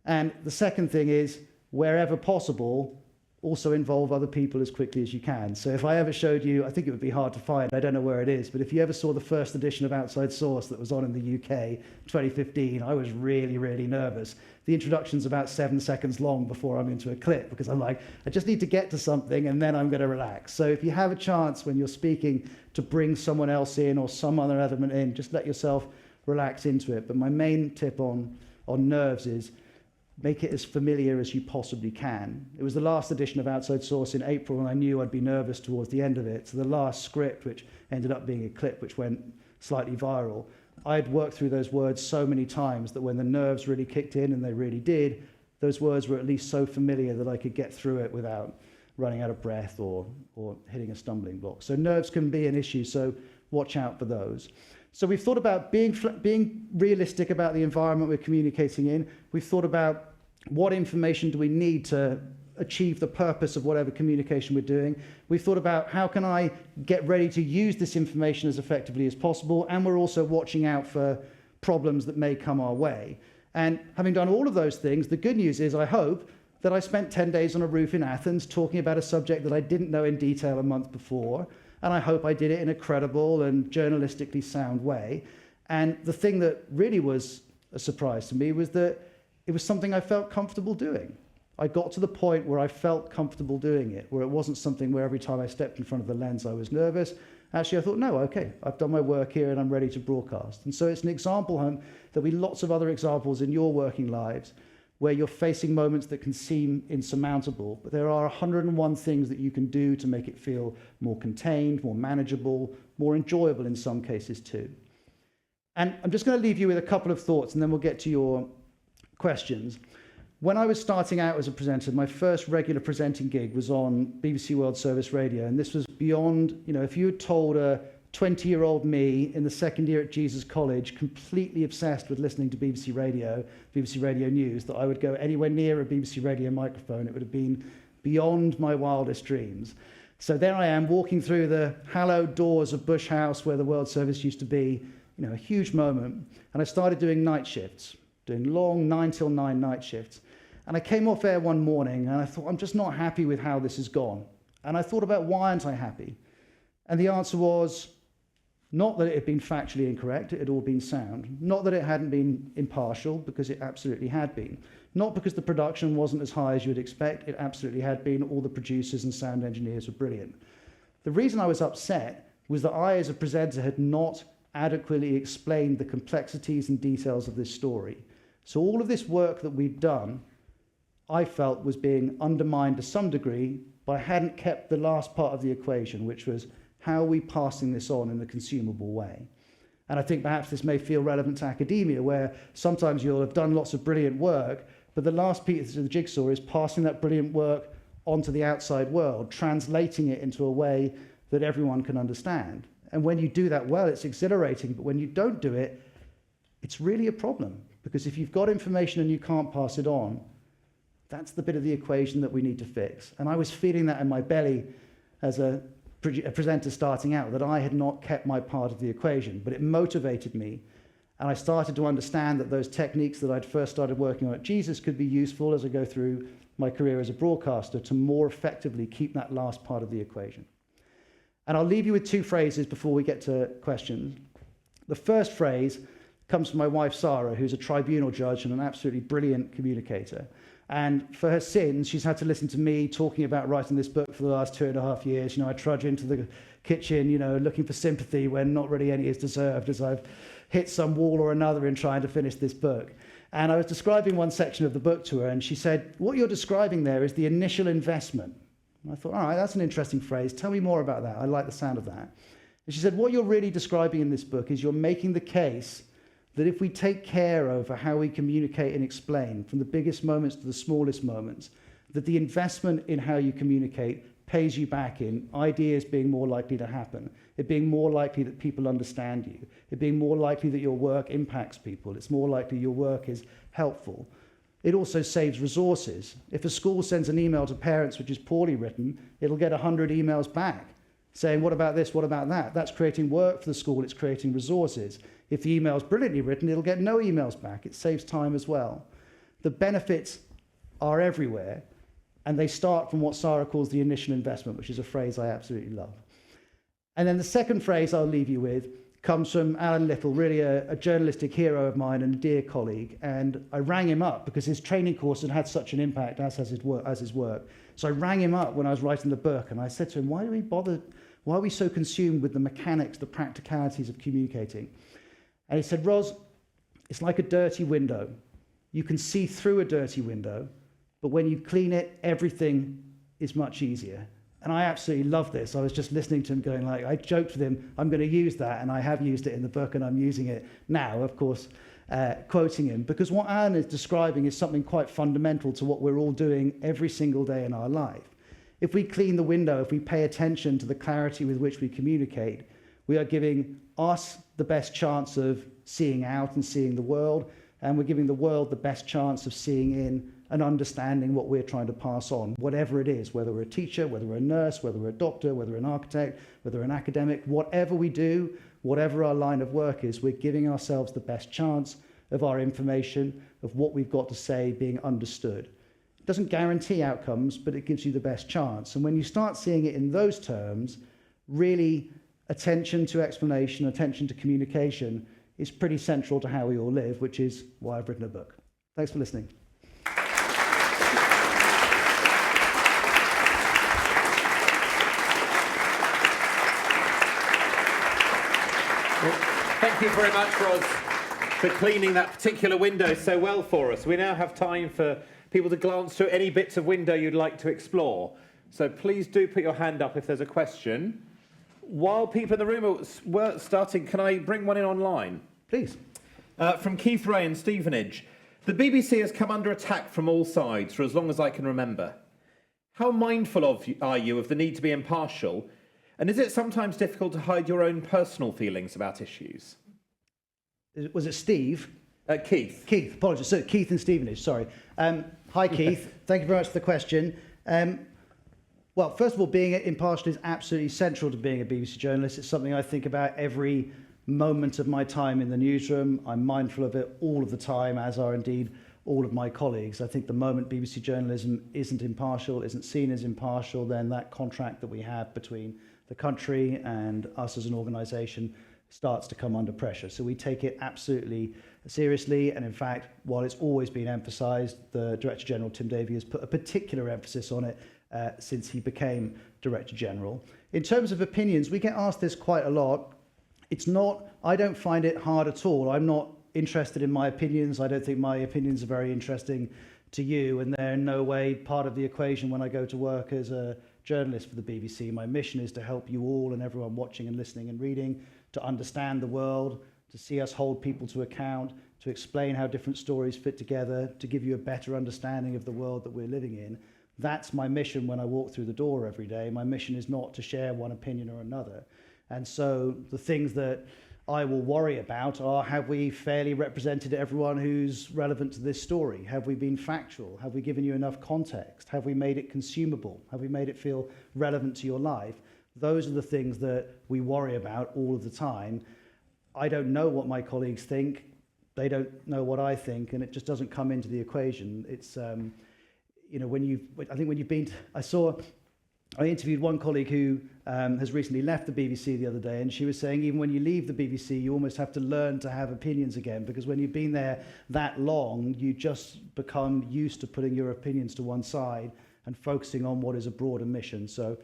And the second thing is, wherever possible, also involve other people as quickly as you can. So if I ever showed you, I think it would be hard to find, I don't know where it is, but if you ever saw the first edition of Outside Source that was on in the UK, 2015, I was really, really nervous. The introduction's about 7 seconds long before I'm into a clip, because I'm like, I just need to get to something and then I'm going to relax. So if you have a chance when you're speaking to bring someone else in or some other element in, just let yourself relax into it. But my main tip on nerves is make it as familiar as you possibly can. It was the last edition of Outside Source in April, and I knew I'd be nervous towards the end of it. So the last script, which ended up being a clip which went slightly viral, I'd worked through those words so many times that when the nerves really kicked in, and they really did, those words were at least so familiar that I could get through it without running out of breath or hitting a stumbling block. So nerves can be an issue, so watch out for those. So we've thought about being realistic about the environment we're communicating in. We've thought about what information do we need to achieve the purpose of whatever communication we're doing. We've thought about how can I get ready to use this information as effectively as possible, and we're also watching out for problems that may come our way. And having done all of those things, the good news is, I hope, that I spent 10 days on a roof in Athens talking about a subject that I didn't know in detail a month before, and I hope I did it in a credible and journalistically sound way. And the thing that really was a surprise to me was that it was something I felt comfortable doing. I got to the point where I felt comfortable doing it, where it wasn't something where every time I stepped in front of the lens I was nervous. Actually, I thought, no, okay, I've done my work here and I'm ready to broadcast. And so it's an example, there'll be lots of other examples in your working lives where you're facing moments that can seem insurmountable, but there are 101 things that you can do to make it feel more contained, more manageable, more enjoyable in some cases too. And I'm just going to leave you with a couple of thoughts, and then we'll get to your questions. When I was starting out as a presenter, my first regular presenting gig was on BBC World Service Radio, and this was beyond, if you had told a 20-year-old me in the second year at Jesus College, completely obsessed with listening to BBC Radio News, that I would go anywhere near a BBC Radio microphone. It would have been beyond my wildest dreams. So there I am, walking through the hallowed doors of Bush House, where the World Service used to be, a huge moment. And I started doing night shifts, doing long 9 till 9 night shifts. And I came off air one morning, and I thought, I'm just not happy with how this has gone. And I thought about, why aren't I happy? And the answer was, not that it had been factually incorrect, it had all been sound. Not that it hadn't been impartial, because it absolutely had been. Not because the production wasn't as high as you would expect, it absolutely had been. All the producers and sound engineers were brilliant. The reason I was upset was that I, as a presenter, had not adequately explained the complexities and details of this story. So all of this work that we'd done, I felt, was being undermined to some degree, but I hadn't kept the last part of the equation, which was, how are we passing this on in a consumable way? And I think perhaps this may feel relevant to academia, where sometimes you'll have done lots of brilliant work, but the last piece of the jigsaw is passing that brilliant work onto the outside world, translating it into a way that everyone can understand. And when you do that well, it's exhilarating, but when you don't do it, it's really a problem. Because if you've got information and you can't pass it on, that's the bit of the equation that we need to fix. And I was feeling that in my belly as a presenter starting out, that I had not kept my part of the equation, but it motivated me. And I started to understand that those techniques that I'd first started working on at Jesus could be useful as I go through my career as a broadcaster to more effectively keep that last part of the equation. And I'll leave you with 2 phrases before we get to questions. The first phrase comes from my wife, Sarah, who's a tribunal judge and an absolutely brilliant communicator. And for her sins, she's had to listen to me talking about writing this book for the last 2.5 years. I trudge into the kitchen, looking for sympathy when not really any is deserved, as I've hit some wall or another in trying to finish this book. And I was describing one section of the book to her, and she said, what you're describing there is the initial investment. And I thought, all right, that's an interesting phrase. Tell me more about that. I like the sound of that. And she said, what you're really describing in this book is you're making the case that if we take care over how we communicate and explain, from the biggest moments to the smallest moments, that the investment in how you communicate pays you back in ideas being more likely to happen, it being more likely that people understand you, it being more likely that your work impacts people, it's more likely your work is helpful. It also saves resources. If a school sends an email to parents which is poorly written, it'll get 100 emails back saying, what about this, what about that? That's creating work for the school, it's creating resources. If the email is brilliantly written, it'll get no emails back. It saves time as well. The benefits are everywhere, and they start from what Sarah calls the initial investment, which is a phrase I absolutely love. And then the second phrase I'll leave you with comes from Alan Little, really a journalistic hero of mine and a dear colleague. And I rang him up because his training course had had such an impact, as his work. So I rang him up when I was writing the book, and I said to him, why are we so consumed with the mechanics, the practicalities of communicating? And he said, Ros, it's like a dirty window. You can see through a dirty window, but when you clean it, everything is much easier. And I absolutely love this. I was just listening to him going I joked with him, I'm going to use that, and I have used it in the book, and I'm using it now, of course, quoting him. Because what Anne is describing is something quite fundamental to what we're all doing every single day in our life. If we clean the window, if we pay attention to the clarity with which we communicate, we are giving us the best chance of seeing out and seeing the world, and we're giving the world the best chance of seeing in and understanding what we're trying to pass on, whatever it is, whether we're a teacher, whether we're a nurse, whether we're a doctor, whether we're an architect, whether we're an academic, whatever we do, whatever our line of work is, we're giving ourselves the best chance of our information, of what we've got to say being understood. It doesn't guarantee outcomes, but it gives you the best chance. And when you start seeing it in those terms, really attention to explanation, attention to communication is pretty central to how we all live, which is why I've written a book. Thanks for listening. Thank you very much, Ros, for cleaning that particular window so well for us. We now have time for people to glance through any bits of window you'd like to explore. So please do put your hand up if there's a question. While people in the room are starting, can I bring one in online? Please. From Keith Ray in Stevenage. The BBC has come under attack from all sides for as long as I can remember. How mindful are you of the need to be impartial? And is it sometimes difficult to hide your own personal feelings about issues? Was it Steve? Keith. Keith, apologies. So Keith and Stevenage, sorry. Hi, Keith. Thank you very much for the question. Well, first of all, being impartial is absolutely central to being a BBC journalist. It's something I think about every moment of my time in the newsroom. I'm mindful of it all of the time, as are indeed all of my colleagues. I think the moment BBC journalism isn't impartial, isn't seen as impartial, then that contract that we have between the country and us as an organisation starts to come under pressure. So we take it absolutely seriously. And in fact, while it's always been emphasised, the Director General, Tim Davie, has put a particular emphasis on it since he became Director General. In terms of opinions, we get asked this quite a lot. I don't find it hard at all. I'm not interested in my opinions. I don't think my opinions are very interesting to you, and they're in no way part of the equation when I go to work as a journalist for the BBC. My mission is to help you all and everyone watching and listening and reading to understand the world, to see us hold people to account, to explain how different stories fit together, to give you a better understanding of the world that we're living in. That's my mission when I walk through the door every day. My mission is not to share one opinion or another. And so the things that I will worry about are, have we fairly represented everyone who's relevant to this story? Have we been factual? Have we given you enough context? Have we made it consumable? Have we made it feel relevant to your life? Those are the things that we worry about all of the time. I don't know what my colleagues think. They don't know what I think, and it just doesn't come into the equation. It's, I interviewed one colleague who has recently left the BBC the other day, and she was saying even when you leave the BBC, you almost have to learn to have opinions again, because when you've been there that long, you just become used to putting your opinions to one side and focusing on what is a broader mission. So,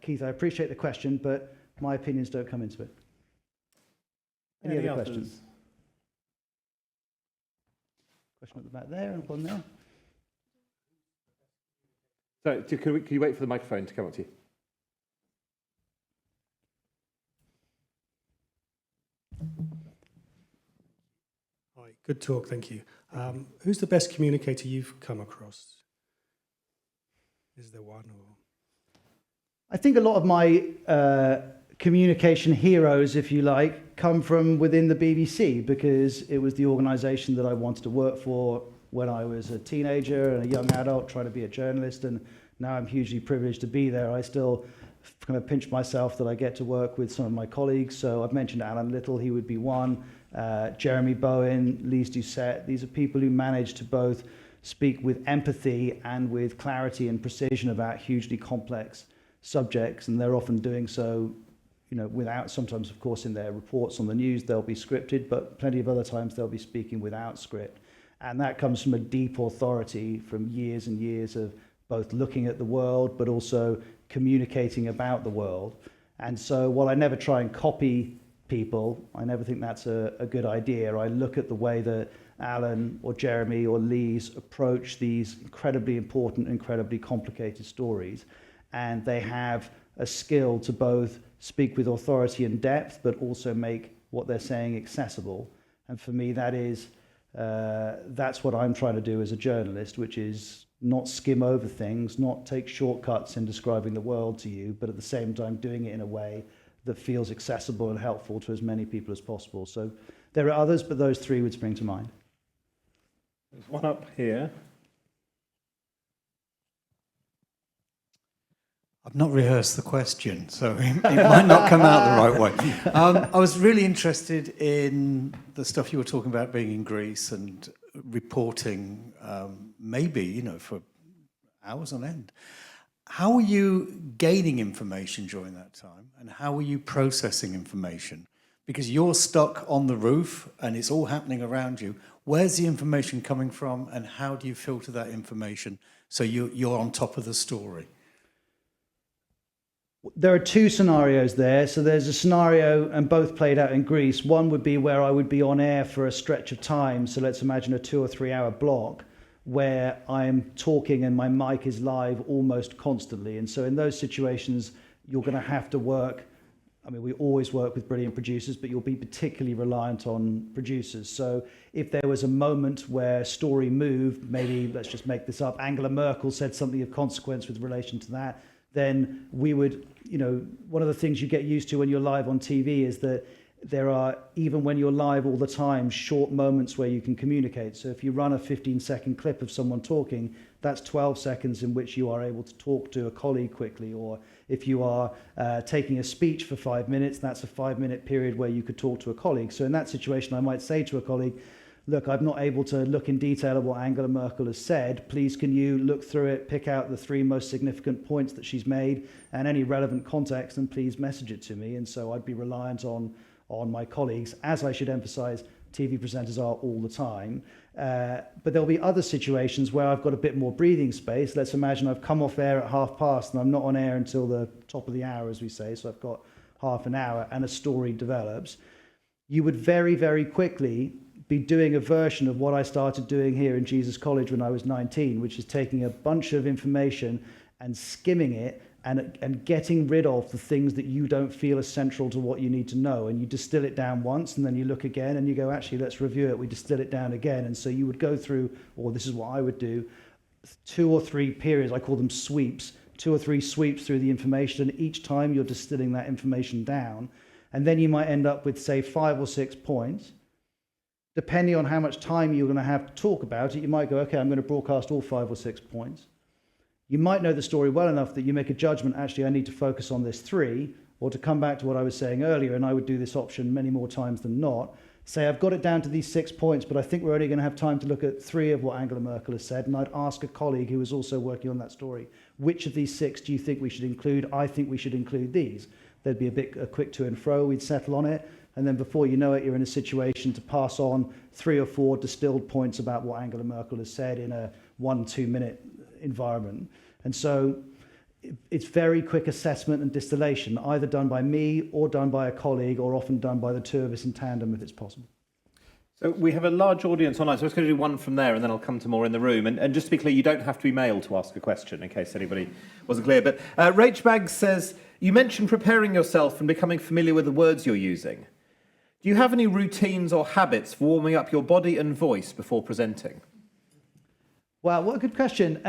Keith, I appreciate the question, but my opinions don't come into it. Any other questions? Question at the back there and one there. So, can you wait for the microphone to come up to you? Hi, good talk, thank you. Who's the best communicator you've come across? Is there one? Or? I think a lot of my communication heroes, if you like, come from within the BBC, because it was the organisation that I wanted to work for when I was a teenager and a young adult trying to be a journalist, and now I'm hugely privileged to be there. I still kind of pinch myself that I get to work with some of my colleagues. So I've mentioned Alan Little, he would be one, Jeremy Bowen, Lise Doucette. These are people who manage to both speak with empathy and with clarity and precision about hugely complex subjects, and they're often doing so, without, sometimes of course in their reports on the news they'll be scripted, but plenty of other times they'll be speaking without script. And that comes from a deep authority from years and years of both looking at the world, but also communicating about the world. And so while I never try and copy people, I never think that's a good idea. I look at the way that Alan or Jeremy or Lise approach these incredibly important, incredibly complicated stories. And they have a skill to both speak with authority and depth, but also make what they're saying accessible. And for me, that's what I'm trying to do as a journalist, which is not skim over things, not take shortcuts in describing the world to you, but at the same time doing it in a way that feels accessible and helpful to as many people as possible. So there are others, but those three would spring to mind. There's one up here. I've not rehearsed the question, so it might not come out the right way. I was really interested in the stuff you were talking about being in Greece and reporting, maybe, for hours on end. How were you gaining information during that time, and how were you processing information? Because you're stuck on the roof and it's all happening around you. Where's the information coming from, and how do you filter that information so you're on top of the story? There are two scenarios there. So there's a scenario, and both played out in Greece. One would be where I would be on air for a stretch of time. So let's imagine a 2 or 3 hour block where I'm talking and my mic is live almost constantly. And so in those situations, you're going to have to work. I mean, we always work with brilliant producers, but you'll be particularly reliant on producers. So if there was a moment where story moved, maybe, let's just make this up, Angela Merkel said something of consequence with relation to that, then we would, one of the things you get used to when you're live on TV is that there are, even when you're live all the time, short moments where you can communicate. So if you run a 15-second clip of someone talking, that's 12 seconds in which you are able to talk to a colleague quickly. Or if you are taking a speech for 5 minutes, that's a 5-minute period where you could talk to a colleague. So in that situation, I might say to a colleague, look, I'm not able to look in detail at what Angela Merkel has said. Please, can you look through it, pick out the 3 most significant points that she's made and any relevant context, and please message it to me. And so I'd be reliant on my colleagues, as I should emphasize, TV presenters are all the time. But there'll be other situations where I've got a bit more breathing space. Let's imagine I've come off air at past and I'm not on air until the top of the hour, as we say. So I've got half an hour and a story develops. You would very, very quickly be doing a version of what I started doing here in Jesus College when I was 19, which is taking a bunch of information and skimming it and getting rid of the things that you don't feel are central to what you need to know. And you distill it down once, and then you look again and you go, actually, let's review it. We distill it down again. And so you would go through, or this is what I would do, 2 or 3 periods, I call them sweeps, 2 or 3 sweeps through the information. And each time you're distilling that information down. And then you might end up with, say, 5 or 6 points. Depending on how much time you're going to have to talk about it, you might go, okay, I'm going to broadcast all 5 or 6 points. You might know the story well enough that you make a judgment, actually, I need to focus on this 3, or to come back to what I was saying earlier, and I would do this option many more times than not, say, I've got it down to these 6 points, but I think we're only going to have time to look at 3 of what Angela Merkel has said, and I'd ask a colleague who is also working on that story, which of these 6 do you think we should include? I think we should include these. There'd be a quick to and fro, we'd settle on it, and then before you know it, you're in a situation to pass on 3 or 4 distilled points about what Angela Merkel has said in a 1-2 minute environment. And so it's very quick assessment and distillation, either done by me or done by a colleague, or often done by the 2 of us in tandem if it's possible. So we have a large audience online, so I was going to do one from there and then I'll come to more in the room. And just to be clear, you don't have to be male to ask a question, in case anybody wasn't clear. But Rach Baggs says, you mentioned preparing yourself and becoming familiar with the words you're using. Do you have any routines or habits for warming up your body and voice before presenting? Wow, what a good question.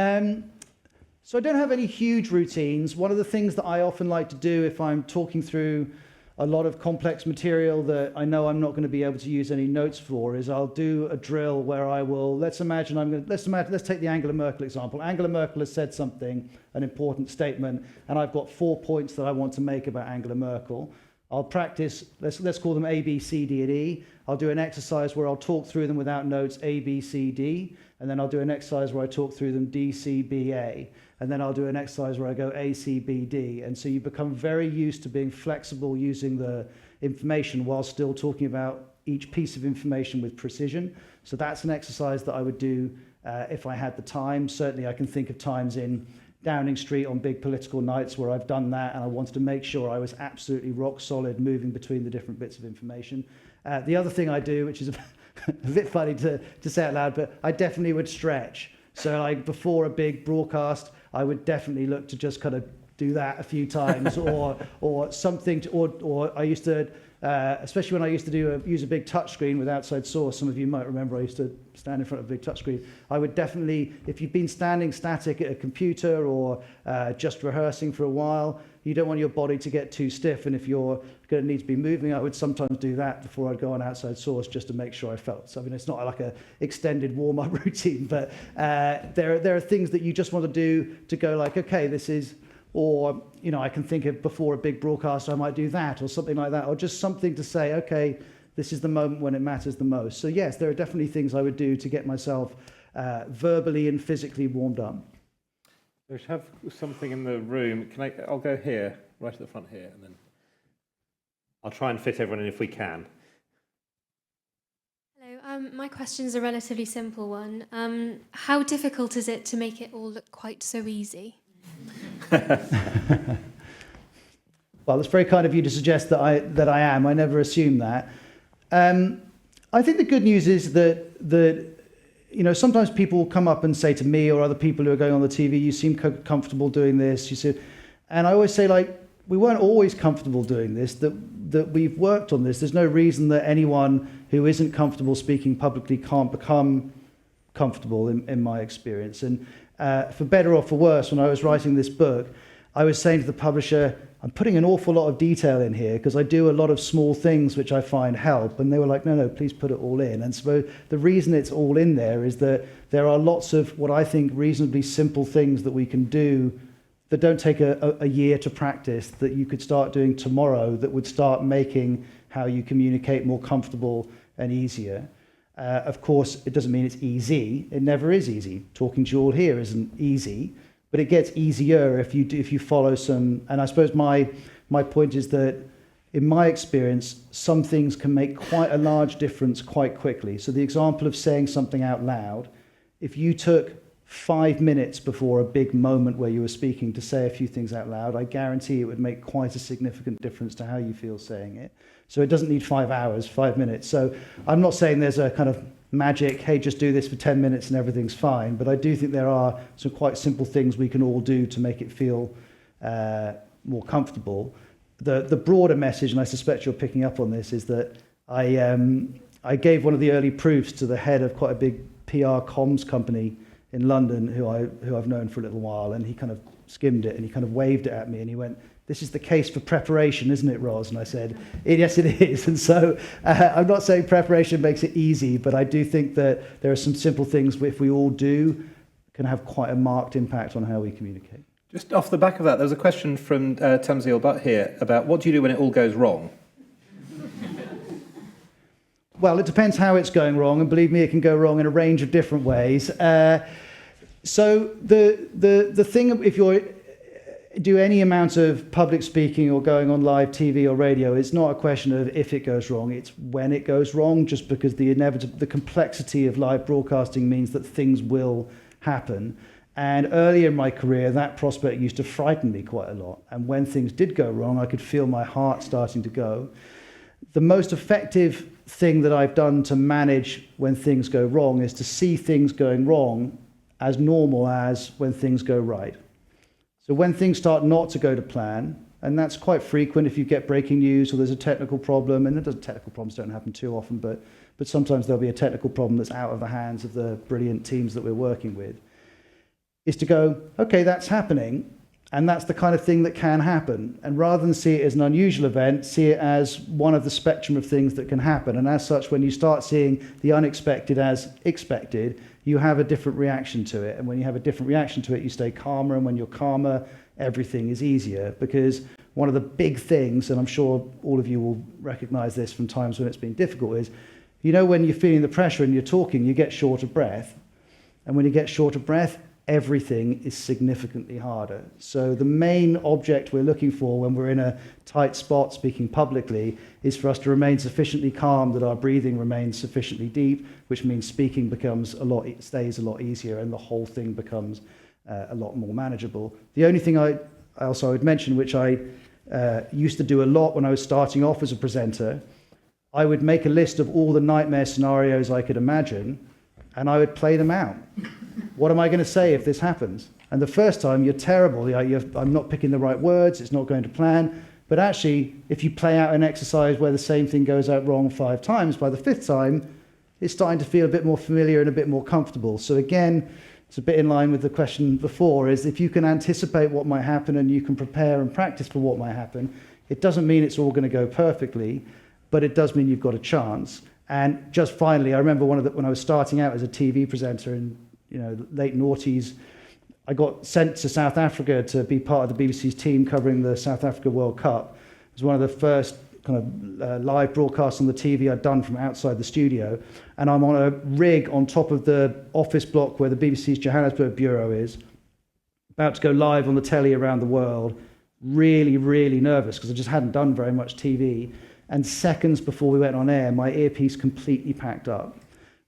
So I don't have any huge routines. One of the things that I often like to do if I'm talking through a lot of complex material that I know I'm not going to be able to use any notes for is I'll do a drill where I will, let's take the Angela Merkel example. Angela Merkel has said something, an important statement, and I've got 4 points that I want to make about Angela Merkel. I'll practice, let's call them A, B, C, D, and E. I'll do an exercise where I'll talk through them without notes, A, B, C, D. And then I'll do an exercise where I talk through them, D, C, B, A. And then I'll do an exercise where I go A, C, B, D. And so you become very used to being flexible using the information while still talking about each piece of information with precision. So that's an exercise that I would do if I had the time. Certainly I can think of times in Downing Street on big political nights where I've done that, and I wanted to make sure I was absolutely rock solid moving between the different bits of information. The other thing I do, which is a bit funny to say out loud, but I definitely would stretch. So like before a big broadcast, I would definitely look to just kind of do that a few times, or something, or I used to, especially when I used to use a big touchscreen with outside source. Some of you might remember I used to stand in front of a big touchscreen. I would definitely, if you've been standing static at a computer or just rehearsing for a while, you don't want your body to get too stiff. And if you're going to need to be moving, I would sometimes do that before I'd go on outside source just to make sure I felt. So I mean, it's not like an extended warm-up routine, but there are things that you just want to do to go like, okay, this is. Or, you know, I can think of before a big broadcast, I might do that or something like that, or just something to say, okay, this is the moment when it matters the most. So yes, there are definitely things I would do to get myself verbally and physically warmed up. We should have something in the room. I'll go here, right at the front here, and then I'll try and fit everyone in if we can. Hello, my question is a relatively simple one. How difficult is it to make it all look quite so easy? Well, it's very kind of you to suggest that I am. I never assume that. I think the good news is that you know, sometimes people come up and say to me or other people who are going on the TV, you seem comfortable doing this. You said, and I always say, like, we weren't always comfortable doing this. That we've worked on this. There's no reason that anyone who isn't comfortable speaking publicly can't become comfortable, in my experience. And for better or for worse, when I was writing this book, I was saying to the publisher, I'm putting an awful lot of detail in here because I do a lot of small things which I find help. And they were like, no, please put it all in. And so the reason it's all in there is that there are lots of what I think reasonably simple things that we can do that don't take a year to practice, that you could start doing tomorrow, that would start making how you communicate more comfortable and easier. Of course, it doesn't mean it's easy. It never is easy. Talking to you all here isn't easy, but it gets easier if you follow some. And I suppose my point is that in my experience, some things can make quite a large difference quite quickly. So the example of saying something out loud, if you took 5 minutes before a big moment where you were speaking to say a few things out loud, I guarantee it would make quite a significant difference to how you feel saying it. So it doesn't need 5 hours, 5 minutes. So I'm not saying there's a kind of magic, hey, just do this for 10 minutes and everything's fine. But I do think there are some quite simple things we can all do to make it feel more comfortable. The broader message, and I suspect you're picking up on this, is that I gave one of the early proofs to the head of quite a big PR comms company in London, who I've known for a little while, and he kind of skimmed it and he kind of waved it at me and he went, "This is the case for preparation, isn't it, Ros?" And I said, "Yes, it is." And so I'm not saying preparation makes it easy, but I do think that there are some simple things if we all do can have quite a marked impact on how we communicate. Just off the back of that, there was a question from Tamzil Butt here about what do you do when it all goes wrong? Well, it depends how it's going wrong, and believe me, it can go wrong in a range of different ways. So the thing, if you do any amount of public speaking or going on live TV or radio, it's not a question of if it goes wrong, it's when it goes wrong, just because the complexity of live broadcasting means that things will happen. And earlier in my career, that prospect used to frighten me quite a lot. And when things did go wrong, I could feel my heart starting to go. The most effective thing that I've done to manage when things go wrong is to see things going wrong as normal as when things go right. So when things start not to go to plan, and that's quite frequent if you get breaking news or there's a technical problem, and technical problems don't happen too often, but sometimes there'll be a technical problem that's out of the hands of the brilliant teams that we're working with, is to go, okay, that's happening, and that's the kind of thing that can happen. And rather than see it as an unusual event, see it as one of the spectrum of things that can happen. And as such, when you start seeing the unexpected as expected, you have a different reaction to it. And when you have a different reaction to it, you stay calmer. And when you're calmer, everything is easier. Because one of the big things, and I'm sure all of you will recognize this from times when it's been difficult, is, when you're feeling the pressure and you're talking, you get short of breath. And when you get short of breath, everything is significantly harder. So the main object we're looking for when we're in a tight spot speaking publicly is for us to remain sufficiently calm that our breathing remains sufficiently deep, which means speaking stays a lot easier and the whole thing becomes a lot more manageable. The only thing I would mention, which I used to do a lot when I was starting off as a presenter, I would make a list of all the nightmare scenarios I could imagine and I would play them out. What am I going to say if this happens? And the first time, you're terrible. I'm not picking the right words. It's not going to plan. But actually, if you play out an exercise where the same thing goes out wrong 5 times, by the 5th time, it's starting to feel a bit more familiar and a bit more comfortable. So again, it's a bit in line with the question before, is if you can anticipate what might happen and you can prepare and practice for what might happen, it doesn't mean it's all going to go perfectly, but it does mean you've got a chance. And just finally, I remember when I was starting out as a TV presenter in late noughties, I got sent to South Africa to be part of the BBC's team covering the South Africa World Cup. It was one of the first kind of live broadcasts on the TV I'd done from outside the studio. And I'm on a rig on top of the office block where the BBC's Johannesburg bureau is, about to go live on the telly around the world, really, really nervous because I just hadn't done very much TV. And seconds before we went on air, my earpiece completely packed up.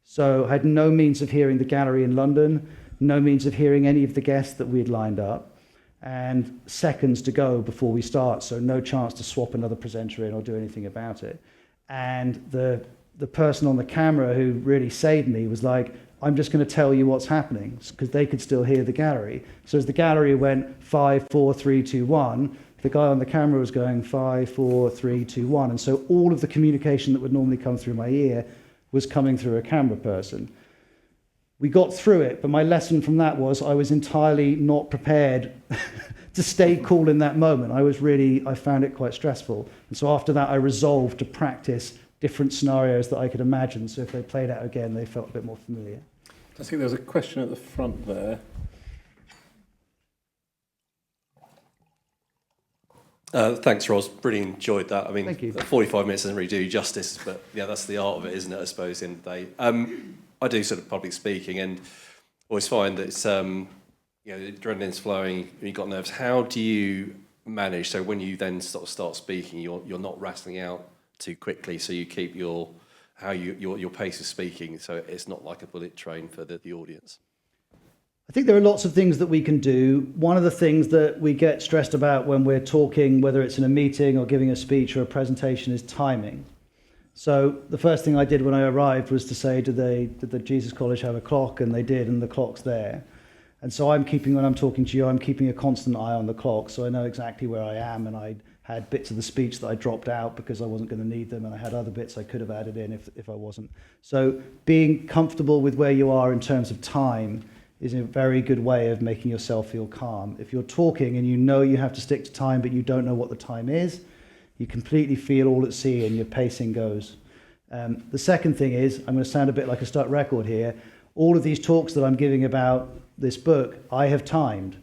So I had no means of hearing the gallery in London, no means of hearing any of the guests that we'd lined up, and seconds to go before we start, so no chance to swap another presenter in or do anything about it. And the person on the camera who really saved me was like, I'm just going to tell you what's happening, because they could still hear the gallery. So as the gallery went 5, 4, 3, 2, 1, the guy on the camera was going 5, 4, 3, 2, 1. And so all of the communication that would normally come through my ear was coming through a camera person. We got through it, but my lesson from that was I was entirely not prepared to stay cool in that moment. I found it quite stressful. And so after that, I resolved to practice different scenarios that I could imagine. So if they played out again, they felt a bit more familiar. I think there's a question at the front there. Thanks, Ros. Really enjoyed that. I mean, Thank you. 45 minutes doesn't really do you justice, but yeah, that's the art of it, isn't it, I suppose, in the day. I do sort of public speaking and always find that it's, the adrenaline's flowing, you've got nerves. How do you manage, so when you then sort of start speaking, you're not rattling out too quickly, so you keep your pace of speaking, so it's not like a bullet train for the audience? I think there are lots of things that we can do. One of the things that we get stressed about when we're talking, whether it's in a meeting or giving a speech or a presentation, is timing. So the first thing I did when I arrived was to say, did the Jesus College have a clock? And they did, and the clock's there. And so when I'm talking to you, I'm keeping a constant eye on the clock, so I know exactly where I am, and I had bits of the speech that I dropped out because I wasn't going to need them, and I had other bits I could have added in if I wasn't. So being comfortable with where you are in terms of time is a very good way of making yourself feel calm. If you're talking and you know you have to stick to time, but you don't know what the time is, you completely feel all at sea and your pacing goes. The second thing is, I'm going to sound a bit like a stuck record here, all of these talks that I'm giving about this book, I have timed.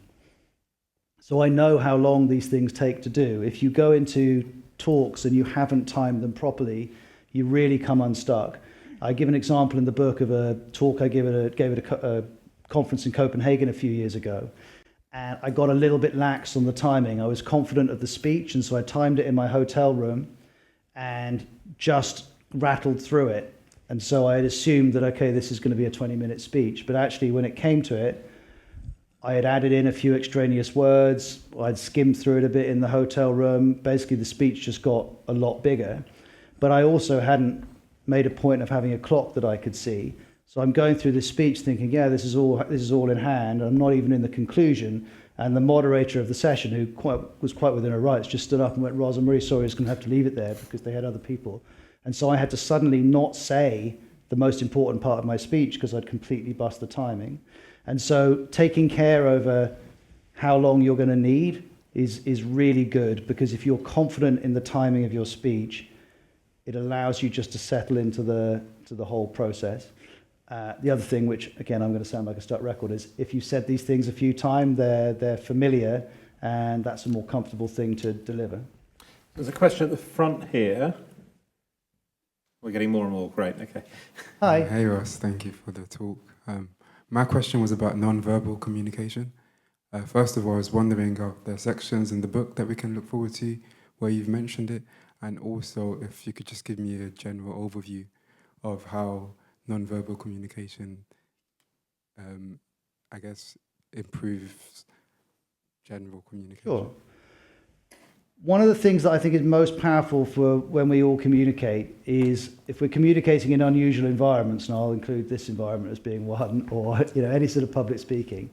So I know how long these things take to do. If you go into talks and you haven't timed them properly, you really come unstuck. I give an example in the book of a talk I gave at a conference in Copenhagen a few years ago, and I got a little bit lax on the timing. I was confident of the speech, and so I timed it in my hotel room and just rattled through it. And so I had assumed that, okay, this is going to be a 20-minute speech, but actually when it came to it, I had added in a few extraneous words, I'd skimmed through it a bit in the hotel room. Basically the speech just got a lot bigger, but I also hadn't made a point of having a clock that I could see. So I'm going through this speech thinking, yeah, this is all in hand. I'm not even in the conclusion. And the moderator of the session, who was quite within her rights, just stood up and went, Ros, I'm really sorry, I was going to have to leave it there because they had other people. And so I had to suddenly not say the most important part of my speech because I'd completely bust the timing. And so taking care over how long you're going to need is really good, because if you're confident in the timing of your speech, it allows you just to settle into the whole process. The other thing, which again I'm going to sound like a stuck record, is if you said these things a few times, they're familiar, and that's a more comfortable thing to deliver. There's a question at the front here. We're getting more and more. Great. Okay. Hi. Hey Ross, thank you for the talk. My question was about non-verbal communication. First of all, I was wondering of the sections in the book that we can look forward to where you've mentioned it, and also if you could just give me a general overview of how non-verbal communication, I guess, improves general communication. Sure. One of the things that I think is most powerful for when we all communicate is if we're communicating in unusual environments, and I'll include this environment as being one, or any sort of public speaking,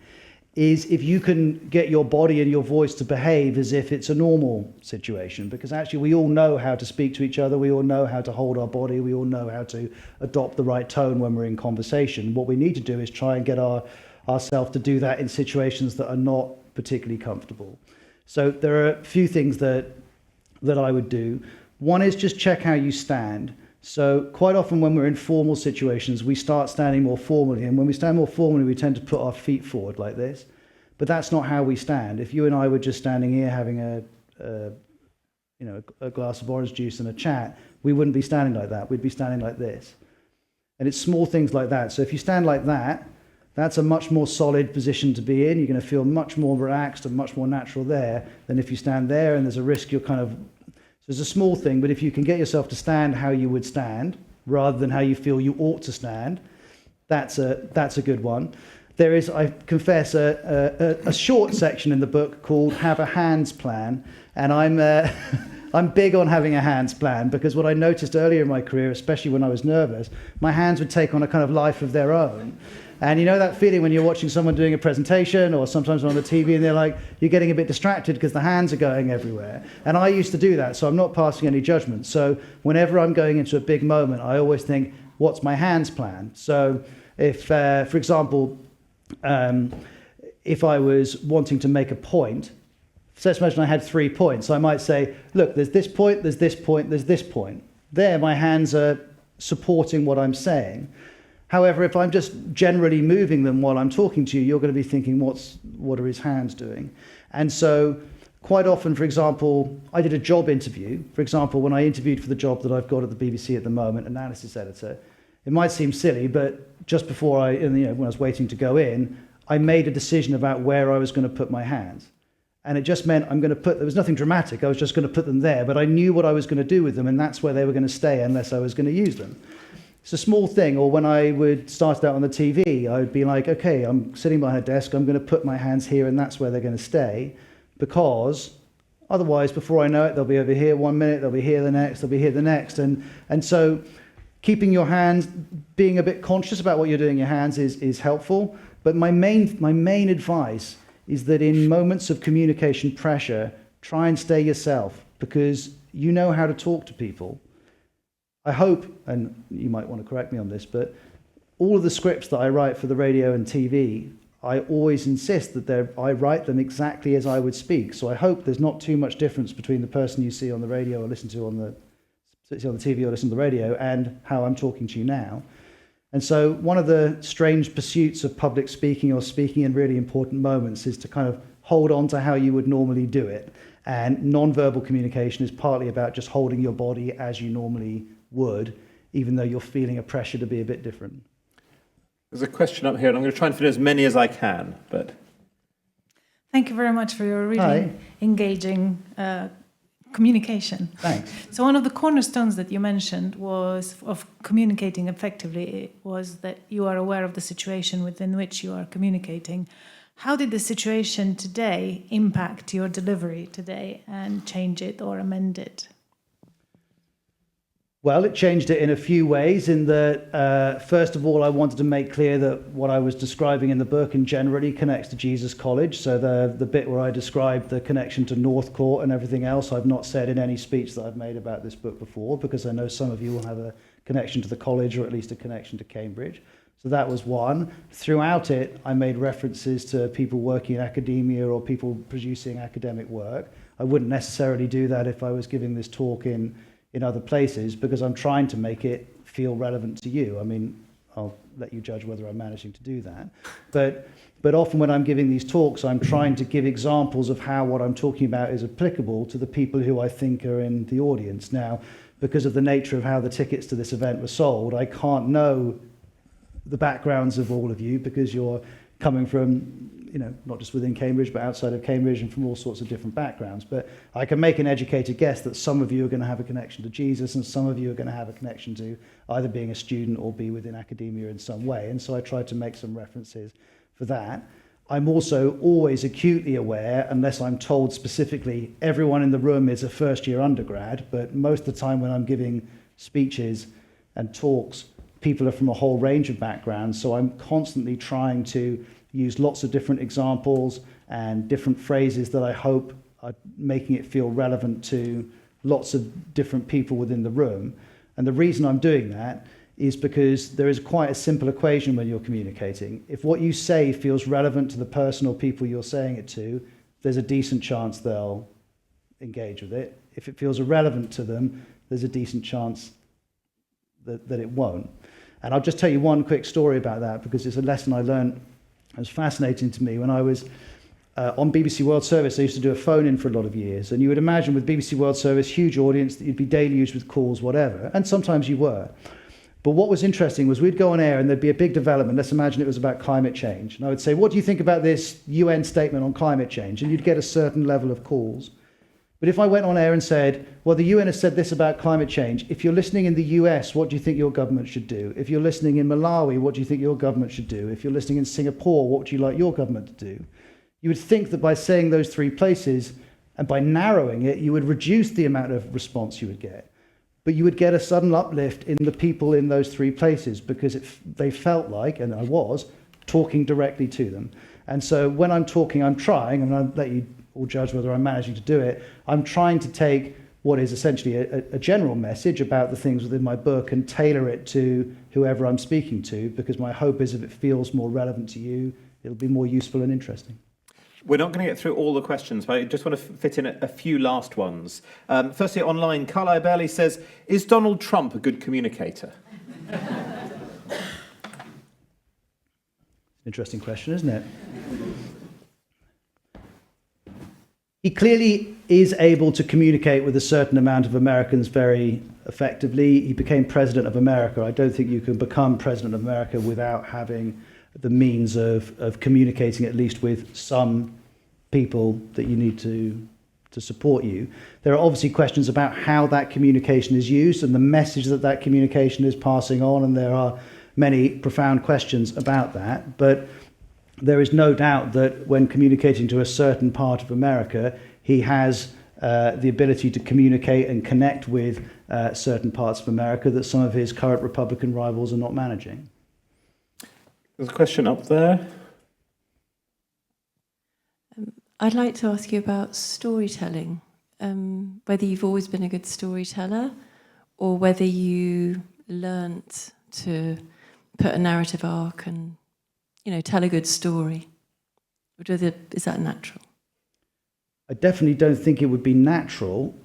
is if you can get your body and your voice to behave as if it's a normal situation, because actually we all know how to speak to each other, we all know how to hold our body, we all know how to adopt the right tone when we're in conversation. What we need to do is try and get ourselves to do that in situations that are not particularly comfortable. So there are a few things that I would do. One is just check how you stand. So quite often when we're in formal situations, we start standing more formally. And when we stand more formally, we tend to put our feet forward like this. But that's not how we stand. If you and I were just standing here having a glass of orange juice and a chat, we wouldn't be standing like that. We'd be standing like this. And it's small things like that. So if you stand like that, that's a much more solid position to be in. You're going to feel much more relaxed and much more natural there than if you stand there, and there's a risk you're kind of... So it's a small thing, but if you can get yourself to stand how you would stand, rather than how you feel you ought to stand, that's a good one. There is, I confess, a short section in the book called Have a Hands Plan, and I'm big on having a hands plan, because what I noticed earlier in my career, especially when I was nervous, my hands would take on a kind of life of their own. And you know that feeling when you're watching someone doing a presentation, or sometimes on the TV, and they're like, you're getting a bit distracted because the hands are going everywhere. And I used to do that, so I'm not passing any judgment. So whenever I'm going into a big moment, I always think, what's my hands plan? So if, for example, if I was wanting to make a point, So let's imagine I had 3 points. I might say, look, there's this point, there's this point, there's this point. There, my hands are supporting what I'm saying. However, if I'm just generally moving them while I'm talking to you, you're going to be thinking, what are his hands doing? And so quite often, for example, I did a job interview. For example, when I interviewed for the job that I've got at the BBC at the moment, analysis editor, it might seem silly, but just before when I was waiting to go in, I made a decision about where I was going to put my hands. And it just meant there was nothing dramatic, I was just going to put them there, but I knew what I was going to do with them, and that's where they were going to stay unless I was going to use them. It's a small thing. Or when I would start out on the TV, I would be like, okay, I'm sitting behind a desk, I'm going to put my hands here, and that's where they're going to stay, because otherwise, before I know it, they'll be over here 1 minute, they'll be here the next, they'll be here the next. And so keeping your hands, being a bit conscious about what you're doing in your hands is helpful. But my main advice is that in moments of communication pressure, try and stay yourself, because you know how to talk to people. I hope, and you might want to correct me on this, but all of the scripts that I write for the radio and TV, I always insist that I write them exactly as I would speak. So I hope there's not too much difference between the person you see on the radio or listen to on the TV or listen to the radio and how I'm talking to you now. And so one of the strange pursuits of public speaking or speaking in really important moments is to kind of hold on to how you would normally do it. And non-verbal communication is partly about just holding your body as you normally would, even though you're feeling a pressure to be a bit different. There's a question up here, and I'm going to try and fit as many as I can. But thank you very much for your really engaging communication. Thanks. So one of the cornerstones that you mentioned of communicating effectively was that you are aware of the situation within which you are communicating. How did the situation today impact your delivery today and change it or amend it? Well, it changed it in a few ways. In that, first of all, I wanted to make clear that what I was describing in the book and generally connects to Jesus College. So the bit where I described the connection to North Court and everything else, I've not said in any speech that I've made about this book before, because I know some of you will have a connection to the college, or at least a connection to Cambridge. So that was one. Throughout it, I made references to people working in academia or people producing academic work. I wouldn't necessarily do that if I was giving this talk in other places, because I'm trying to make it feel relevant to you. I mean, I'll let you judge whether I'm managing to do that. But often when I'm giving these talks, I'm trying to give examples of how what I'm talking about is applicable to the people who I think are in the audience. Now, because of the nature of how the tickets to this event were sold, I can't know the backgrounds of all of you, because you're coming from, not just within Cambridge, but outside of Cambridge and from all sorts of different backgrounds. But I can make an educated guess that some of you are going to have a connection to Jesus, and some of you are going to have a connection to either being a student or be within academia in some way. And so I tried to make some references for that. I'm also always acutely aware, unless I'm told specifically, everyone in the room is a first-year undergrad, but most of the time when I'm giving speeches and talks, people are from a whole range of backgrounds. So I'm constantly trying to use lots of different examples and different phrases that I hope are making it feel relevant to lots of different people within the room. And the reason I'm doing that is because there is quite a simple equation when you're communicating. If what you say feels relevant to the person or people you're saying it to, there's a decent chance they'll engage with it. If it feels irrelevant to them, there's a decent chance that it won't. And I'll just tell you one quick story about that, because it's a lesson I learned. It was fascinating to me when I was on BBC World Service. I used to do a phone-in for a lot of years, and you would imagine with BBC World Service, huge audience, that you'd be deluged with calls, whatever, and sometimes you were. But what was interesting was we'd go on air and there'd be a big development. Let's imagine it was about climate change. And I would say, what do you think about this UN statement on climate change? And you'd get a certain level of calls. But if I went on air and said, well, the UN has said this about climate change. If you're listening in the US, what do you think your government should do? If you're listening in Malawi, what do you think your government should do? If you're listening in Singapore, what would you like your government to do? You would think that by saying those three places and by narrowing it, you would reduce the amount of response you would get. But you would get a sudden uplift in the people in those three places, because they felt like, and I was, talking directly to them. And so when I'm talking, I'm trying, and I'll let you all judge whether I'm managing to do it, I'm trying to take what is essentially a general message about the things within my book and tailor it to whoever I'm speaking to, because my hope is if it feels more relevant to you, it'll be more useful and interesting. We're not going to get through all the questions, but I just want to fit in a few last ones. Firstly, online, Carlisle Bailey says, is Donald Trump a good communicator? Interesting question, isn't it? He clearly is able to communicate with a certain amount of Americans very effectively. He became president of America. I don't think you can become president of America without having the means of communicating at least with some people that you need to support you. There are obviously questions about how that communication is used and the message that that communication is passing on, and there are many profound questions about that. But there is no doubt that when communicating to a certain part of America, he has the ability to communicate and connect with certain parts of America that some of his current Republican rivals are not managing. There's a question up there. I'd like to ask you about storytelling, whether you've always been a good storyteller or whether you learnt to put a narrative arc and, tell a good story. Is that natural? I definitely don't think it would be natural.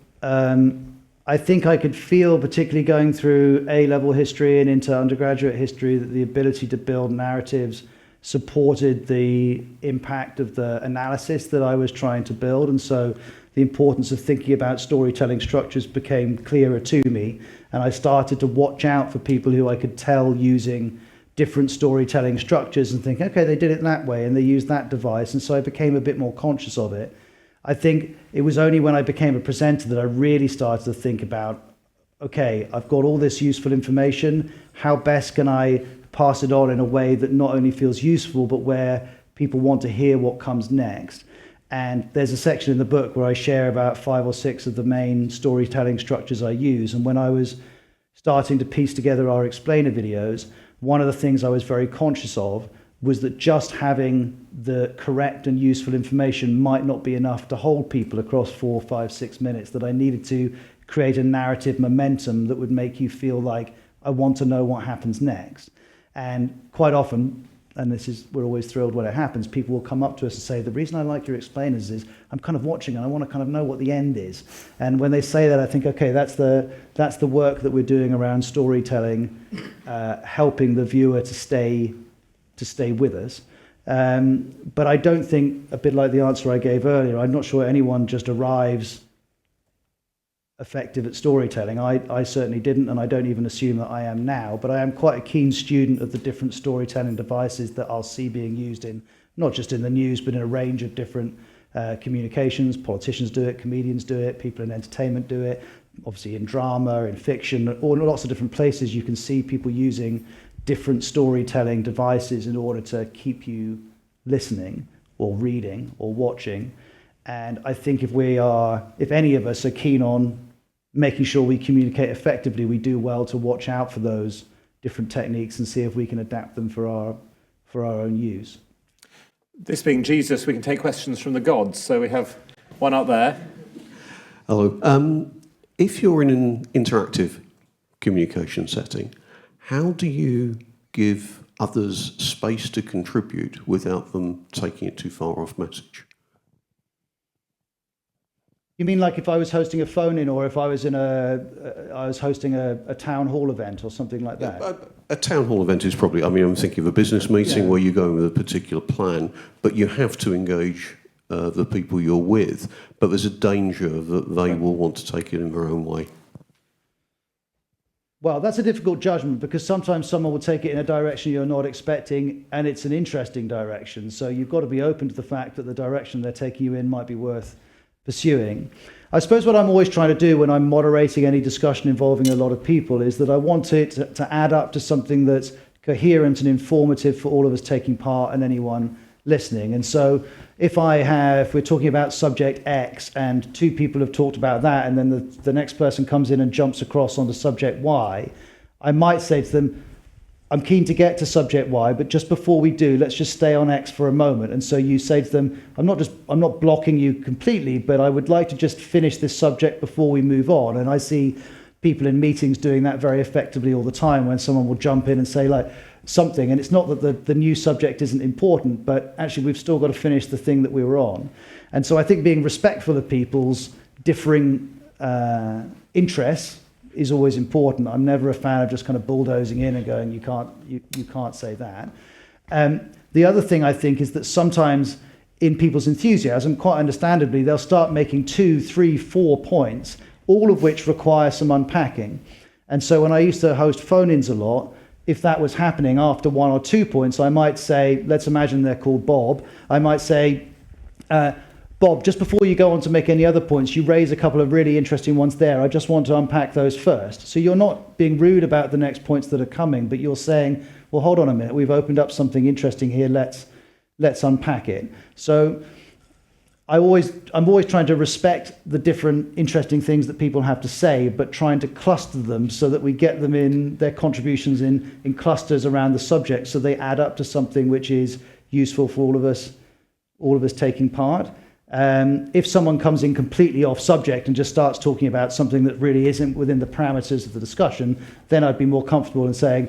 I think I could feel, particularly going through A-level history and into undergraduate history, that the ability to build narratives supported the impact of the analysis that I was trying to build. And so the importance of thinking about storytelling structures became clearer to me. And I started to watch out for people who I could tell using different storytelling structures and think, okay, they did it that way and they used that device. And so I became a bit more conscious of it. I think it was only when I became a presenter that I really started to think about, okay, I've got all this useful information. How best can I pass it on in a way that not only feels useful, but where people want to hear what comes next? And there's a section in the book where I share about 5 or 6 of the main storytelling structures I use. And when I was starting to piece together our explainer videos, one of the things I was very conscious of was that just having the correct and useful information might not be enough to hold people across 4, 5, 6 minutes, that I needed to create a narrative momentum that would make you feel like, I want to know what happens next. And quite often, and we're always thrilled when it happens, people will come up to us and say, the reason I like your explainers is I'm kind of watching and I want to kind of know what the end is. And when they say that, I think, okay, that's the work that we're doing around storytelling, helping the viewer to stay with us. But I don't think, a bit like the answer I gave earlier, I'm not sure anyone just arrives effective at storytelling. I certainly didn't, and I don't even assume that I am now, but I am quite a keen student of the different storytelling devices that I'll see being used in, not just in the news, but in a range of different communications. Politicians do it, comedians do it, people in entertainment do it, obviously in drama, in fiction, or in lots of different places you can see people using different storytelling devices in order to keep you listening or reading or watching. And I think if any of us are keen on making sure we communicate effectively, we do well to watch out for those different techniques and see if we can adapt them for our own use. This being Jesus, we can take questions from the gods. So we have one up there. Hello. If you're in an interactive communication setting, how do you give others space to contribute without them taking it too far off message? You mean like if I was hosting a phone-in, or if I was hosting a town hall event or something like that? A town hall event is probably, I'm thinking of a business meeting where you go in with a particular plan, but you have to engage the people you're with, but there's a danger that they will want to take it in their own way. Well, that's a difficult judgment, because sometimes someone will take it in a direction you're not expecting, and it's an interesting direction. So you've got to be open to the fact that the direction they're taking you in might be worth pursuing. I suppose what I'm always trying to do when I'm moderating any discussion involving a lot of people is that I want it to add up to something that's coherent and informative for all of us taking part and anyone listening. And so if we're talking about subject X and 2 people have talked about that, and then the next person comes in and jumps across onto subject Y, I might say to them, I'm keen to get to subject Y, but just before we do, let's just stay on X for a moment. And so you say to them, I'm not blocking you completely, but I would like to just finish this subject before we move on. And I see people in meetings doing that very effectively all the time, when someone will jump in and say, like, something. And it's not that the new subject isn't important, but actually we've still got to finish the thing that we were on. And so I think being respectful of people's differing interests is always important. I'm never a fan of just kind of bulldozing in and going, you can't say that. The other thing I think is that sometimes in people's enthusiasm, quite understandably, they'll start making 2, 3, 4 points, all of which require some unpacking. And so when I used to host phone-ins a lot, if that was happening after 1 or 2 points, I might say, let's imagine they're called Bob, I might say, Bob, just before you go on to make any other points, you raise a couple of really interesting ones there. I just want to unpack those first. So you're not being rude about the next points that are coming, but you're saying, well, hold on a minute, we've opened up something interesting here, let's unpack it. So I'm always trying to respect the different interesting things that people have to say, but trying to cluster them so that we get them in their contributions in clusters around the subject, so they add up to something which is useful for all of us taking part. If someone comes in completely off subject and just starts talking about something that really isn't within the parameters of the discussion, then I'd be more comfortable in saying,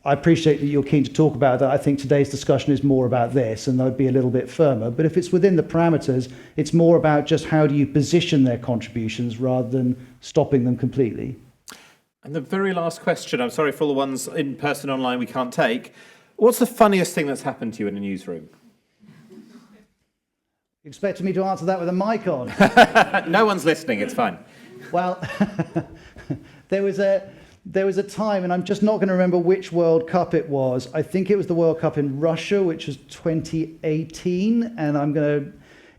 I appreciate that you're keen to talk about that. I think today's discussion is more about this, and I'd be a little bit firmer. But if it's within the parameters, it's more about just how do you position their contributions rather than stopping them completely. And the very last question, I'm sorry for all the ones in person online we can't take. What's the funniest thing that's happened to you in a newsroom? You expected me to answer that with a mic on? No one's listening, it's fine. Well, there was a time, and I'm just not going to remember which World Cup it was. I think it was the World Cup in Russia, which was 2018, and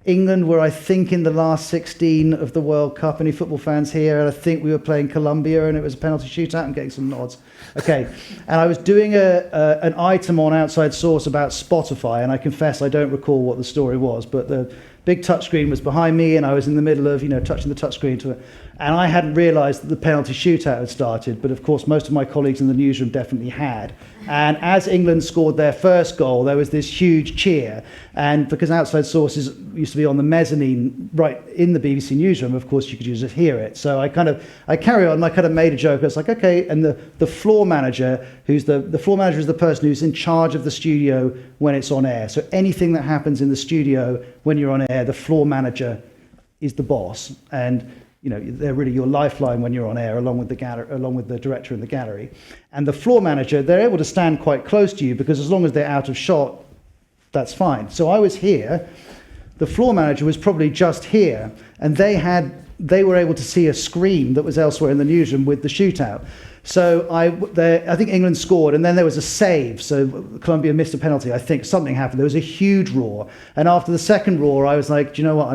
England were, I think, in the last 16 of the World Cup. Any football fans here? And I think we were playing Colombia, and it was a penalty shootout. I'm getting some nods. Okay, and I was doing an item on Outside Source about Spotify, and I confess I don't recall what the story was, but the big touchscreen was behind me, and I was in the middle of, touching the touchscreen and I hadn't realised that the penalty shootout had started, but of course most of my colleagues in the newsroom definitely had. And as England scored their first goal, there was this huge cheer, and because Outside Sources used to be on the mezzanine right in the BBC newsroom, of course you could just hear it. So I carry on, and I kind of made a joke. I was like, okay, and the floor manager, the floor manager is the person who's in charge of the studio when it's on air. So anything that happens in the studio when you're on air, the floor manager is the boss, and they're really your lifeline when you're on air, along with the director in the gallery. And the floor manager, they're able to stand quite close to you because as long as they're out of shot, that's fine. So I was here, the floor manager was probably just here, and they were able to see a screen that was elsewhere in the newsroom with the shootout. So I think England scored, and then there was a save. So Colombia missed a penalty. I think something happened. There was a huge roar. And after the second roar, I was like, do you know what?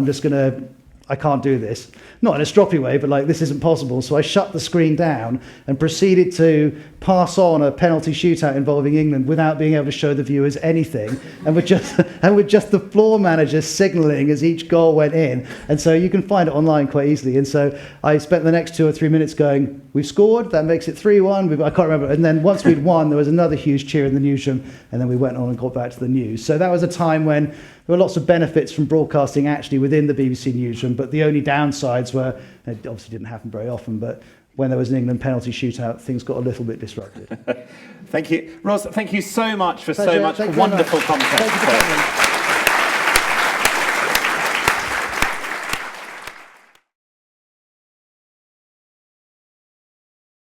I can't do this. Not in a stroppy way, but this isn't possible. So I shut the screen down and proceeded to pass on a penalty shootout involving England without being able to show the viewers anything, and with just the floor manager signalling as each goal went in. And so you can find it online quite easily. And so I spent the next 2 or 3 minutes going, we've scored, that makes it 3-1. I can't remember. And then once we'd won, there was another huge cheer in the newsroom, and then we went on and got back to the news. So that was a time when there were lots of benefits from broadcasting actually within the BBC newsroom, but the only downsides were, it obviously didn't happen very often, but when there was an England penalty shootout, things got a little bit disrupted. Thank you. Ros, thank you so much for Pleasure. so much wonderful content. Thank you for coming.